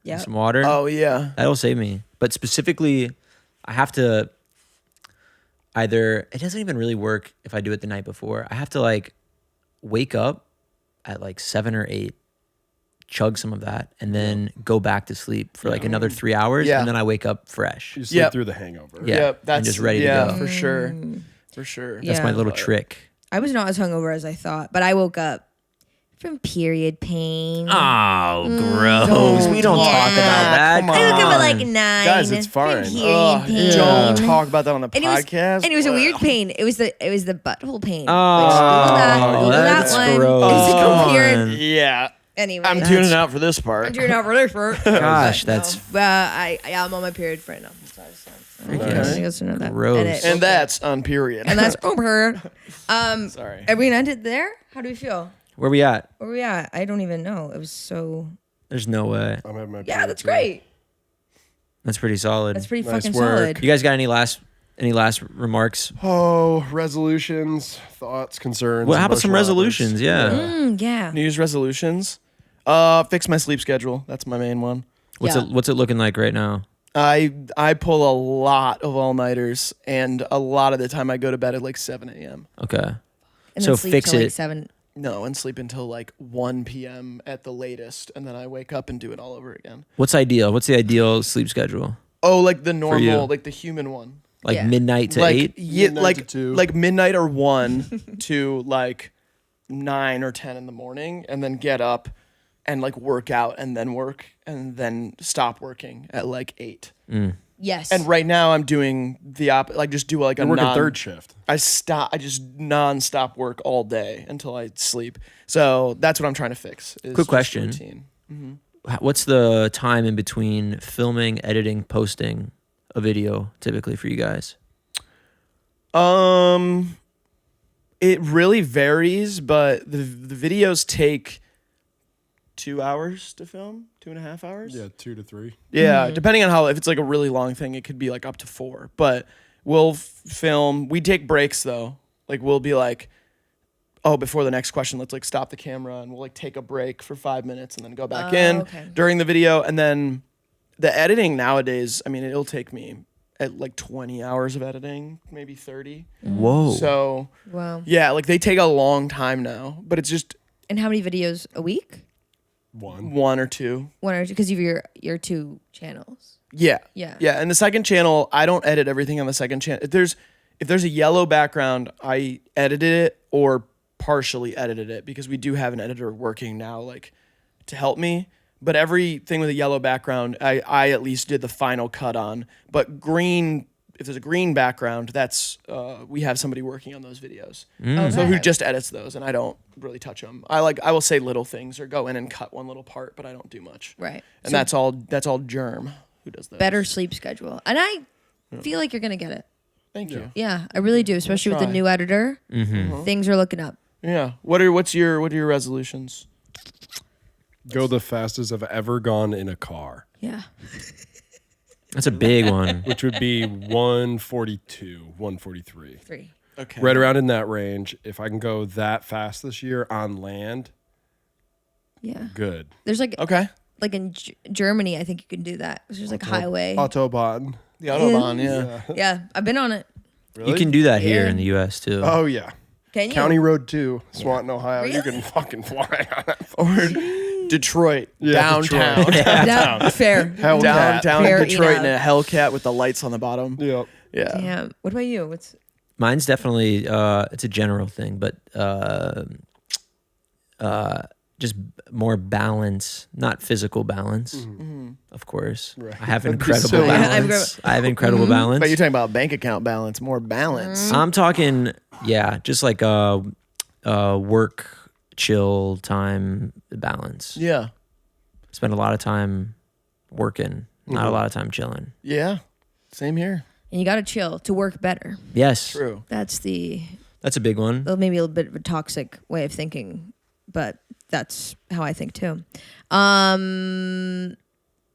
Yeah. and some water. Oh yeah. That'll save me. But specifically, I have to it doesn't even really work if I do it the night before. I have to wake up at 7 or 8 chug some of that, and then go back to sleep for like another 3 hours, Yeah. and then I wake up fresh. You sleep through the hangover. Yeah. Yep, and just ready to go. for sure, for sure. Yeah. That's my little trick. I was not as hungover as I thought, but I woke up from period pain. Oh, gross. We don't Yeah. talk about that. Come I woke up at on. like 9. Guys, it's fine. From period pain. Don't talk about that on the And it was, podcast. and it was a weird pain. It was the butthole pain. Oh, Google that's that one. gross. It's Come a period. on. Yeah, Anyway, I'm tuning out for this part. I'm tuning out for this part. Gosh, that's I'm on my period right now. So I guess to know that. Gross. And that's on period. And that's over. Sorry. Are we gonna end it there? How do we feel? where we at. Where are we at? I don't even know. It was so. There's no way. I'm having my Yeah, period that's too. great. That's pretty solid. That's pretty Nice fucking work. solid. You guys got any last remarks? Oh, resolutions, thoughts, concerns. Well, how about some emotional resolutions? outlets. Yeah. Yeah. New Year's resolutions. Fix my sleep schedule. That's my main one. What's it looking like right now? I pull a lot of all-nighters, and a lot of the time I go to bed at like 7 a.m. Okay. And So then sleep fix till, like, it. 7. No, and sleep until like 1 p.m. at the latest, and then I wake up and do it all over again. What's ideal? What's the ideal sleep schedule? Oh, like the you. normal, like the human one. Like Yeah. midnight to like 8? yeah, Midnight like to 2. like midnight or 1 to like 9 or 10 in the morning, and then get up and like work out and then work and then stop working at like 8. Yes. And right now I'm doing the like just do like a You're working non- third shift. I just non-stop work all day until I sleep. So that's what I'm trying to fix. Is Quick just question. routine. What's the time in between filming, editing, posting a video typically for you guys? It really varies, but the videos take 2 hours to film, 2.5 hours. Yeah, 2 to 3. Yeah, depending on how, if it's like a really long thing, it could be like up to 4. But we'll film. We take breaks though. Like we'll be like, oh, before the next question, let's like stop the camera and we'll like take a break for 5 minutes and then go back in okay. during the video. And then the editing nowadays, I mean, it'll take me at like 20 hours of editing, maybe 30. Whoa. So wow. yeah, like they take a long time now, but it's just And how many videos a week? 1. 1 or 2. 1 or 2? Because you have your 2 channels. Yeah. Yeah. Yeah. And the second channel, I don't edit everything on the second channel. If there's a yellow background, I edited it or partially edited it because we do have an editor working now, like to help me. But everything with a yellow background, I at least did the final cut on. But green, if there's a green background, that's we have somebody working on those videos. So who just edits those, and I don't really touch them. I will say little things or go in and cut one little part, but I don't do much. Right. And that's all Germ who does that. Better sleep schedule. And I feel like you're going to get it. Thank you. Yeah, I really do, especially with the try. new editor. Things are looking up. Yeah. What are your resolutions? Go the fastest I've ever gone in a car, Yeah. That's a big one. which would be 142, 143. 3. Okay. Right around in that range. If I can go that fast this year on land, Yeah. good. There's like Okay. like in Germany, I think you can do that. There's like a highway. Autobahn. The Autobahn, yeah. Yeah, I've been on it. You can do that here Yeah. in the U.S. too. Oh, yeah. Can you? County Road 2, Swanton, Ohio. You Really? can fucking fly on that. Or Detroit, Yeah, downtown. Detroit. That, fair. Hellcat. Downtown Fair Detroit in a enough. Hellcat with the lights on the bottom. Yep. Yeah. Damn. What about you? What's Mine's definitely it's a general thing, but just more balance, not physical balance, of course. Right. I have That'd be incredible silly. balance. I have incredible balance. But you're talking about bank account balance, more balance. I'm talking, yeah, just like work, chill time balance. Yeah. Spend a lot of time working, not a lot of time chilling. Yeah. Same here. and you got to chill to work better. Yes, True. That's that's a big one. maybe a little bit of a toxic way of thinking, but that's how I think too.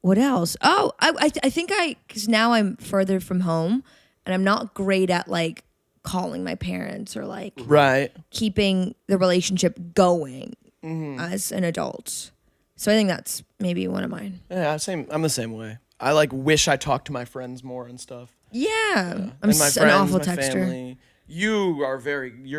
What else? Oh, I think because now I'm further from home and I'm not great at like calling my parents or like Right. keeping the relationship going as an adult. So I think that's maybe one of mine. Yeah, same. I'm the same way. I like wish I talked to my friends more and stuff. Yeah. I'm And my an friends, awful my texter. family. You're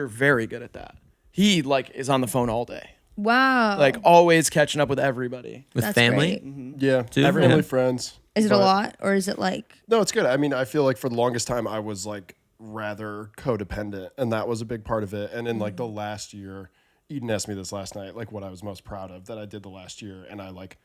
very good at that. He like is on the phone all day. Wow. Like always catching up with everybody. With That's family. great. Yeah, Too? family, Yeah. friends. Is it a But- lot or is it like? No, it's good. I mean, I feel like for the longest time I was like rather codependent, and that was a big part of it. And in like the last year, Eden asked me this last night, like what I was most proud of that I did the last year, and I like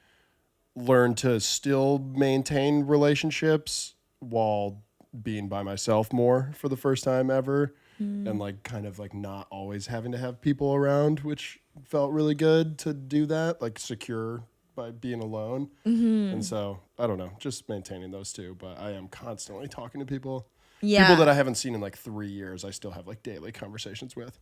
learned to still maintain relationships while being by myself more for the first time ever, and like kind of like not always having to have people around, which felt really good to do that, like secure by being alone. And so I don't know, just maintaining those two. But I am constantly talking to people. Yeah. People that I haven't seen in like 3 years, I still have like daily conversations with.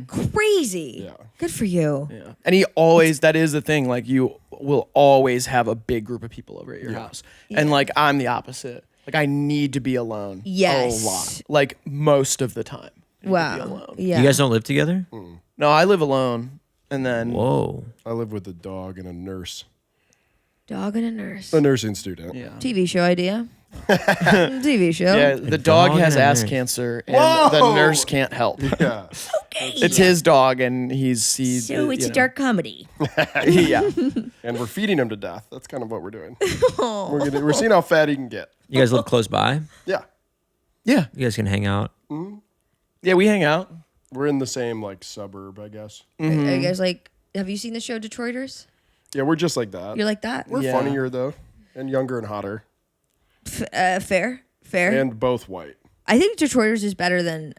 Crazy. Yeah. Good for you. Yeah. And he always, that is the thing, like you will always have a big group of people over at your house. And like I'm the opposite. Like I need to be alone Yes. a lot. Like most of the time. I need to be Wow. alone. Yeah. You guys don't live together? No, I live alone. And then Whoa. I live with a dog and a nurse, Dog and a nurse. a nursing student. yeah. TV show idea. TV show. Yeah, the dog dog has and a ass nurse. cancer and the nurse can't help. Yeah. It's his dog and he's So it's you a know. dark comedy. Yeah. And we're feeding him to death. That's kind of what we're doing. We're seeing how fat he can get. You guys live close by? Yeah. Yeah. You guys can hang out. Yeah, we hang out. We're in the same like suburb, I guess. Are you guys like? Have you seen the show Detroiters? Yeah, we're just like that. You're like that. We're Yeah. funnier though, and younger and hotter, Fair. and both white. I think Detroiters is better than.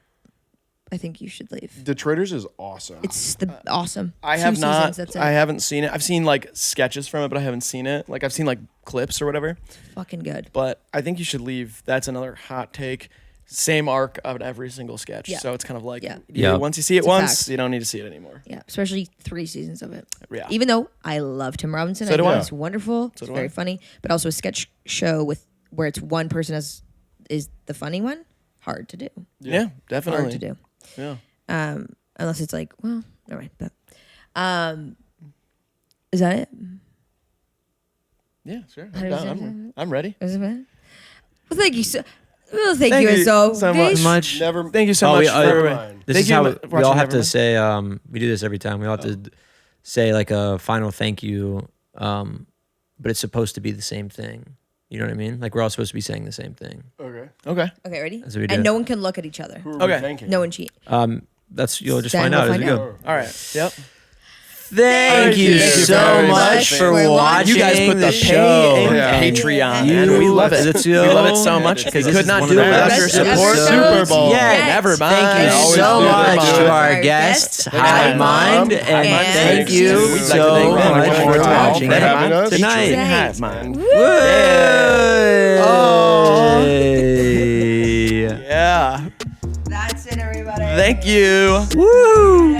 I think you should leave. Detroiters is awesome. It's the awesome. I 2 have seasons, not. That's it. I haven't seen it. I've seen like sketches from it, but I haven't seen it. Like I've seen like clips or whatever. Fucking good. But I think you should leave. That's another hot take. Same arc of every single sketch. Yeah. So it's kind of like Yeah. Yeah. once you see it It's a once, fact. you don't need to see it anymore. Yeah, especially 3 seasons of it. Yeah. Even though I love Tim Robinson, So I do think I. it's wonderful. So It's do very I. funny, but also a sketch show with where it's one person is the funny one. Hard to do. Yeah, definitely. Hard to do. Yeah. Unless it's like, well, all right, but is that it? Yeah, sure. How I'm, does done. it- I'm ready. Is it? Well, thank you so. Well, thank, Thank you you so so much. Much. Never. Thank you so Oh, much we- for Nevermind. This Thank is you how for we all watching have to Nevermind. say. We do this every time. We all have to say like a final thank you, but it's supposed to be the same thing. You know what I mean? Like we're all supposed to be saying the same thing. Okay. Okay. Okay, ready? That's what we do. And no one can look at each other. Who are Okay. we thanking? No one cheat. That's you'll just Then find we'll out as find we out. go. All right. Yep. Thank you Thank you so very much much for for watching. You guys put the show. pay in Yeah. Patreon, You- man. We love it. Let's We go. love it so much. Because We this could is not one do of it the without best your support. episodes Super Bowl. yet. Never mind. Thank you Always so do much that. to our Our guests, guests, HIVEMIND, Mom. and HIVEMIND. thank Thanks. you We'd like to so thank much Veronika for and Kyle watching for having us. tonight. Tonight. HIVEMIND. Woo! Yeah. That's it, everybody. Thank you. Woo!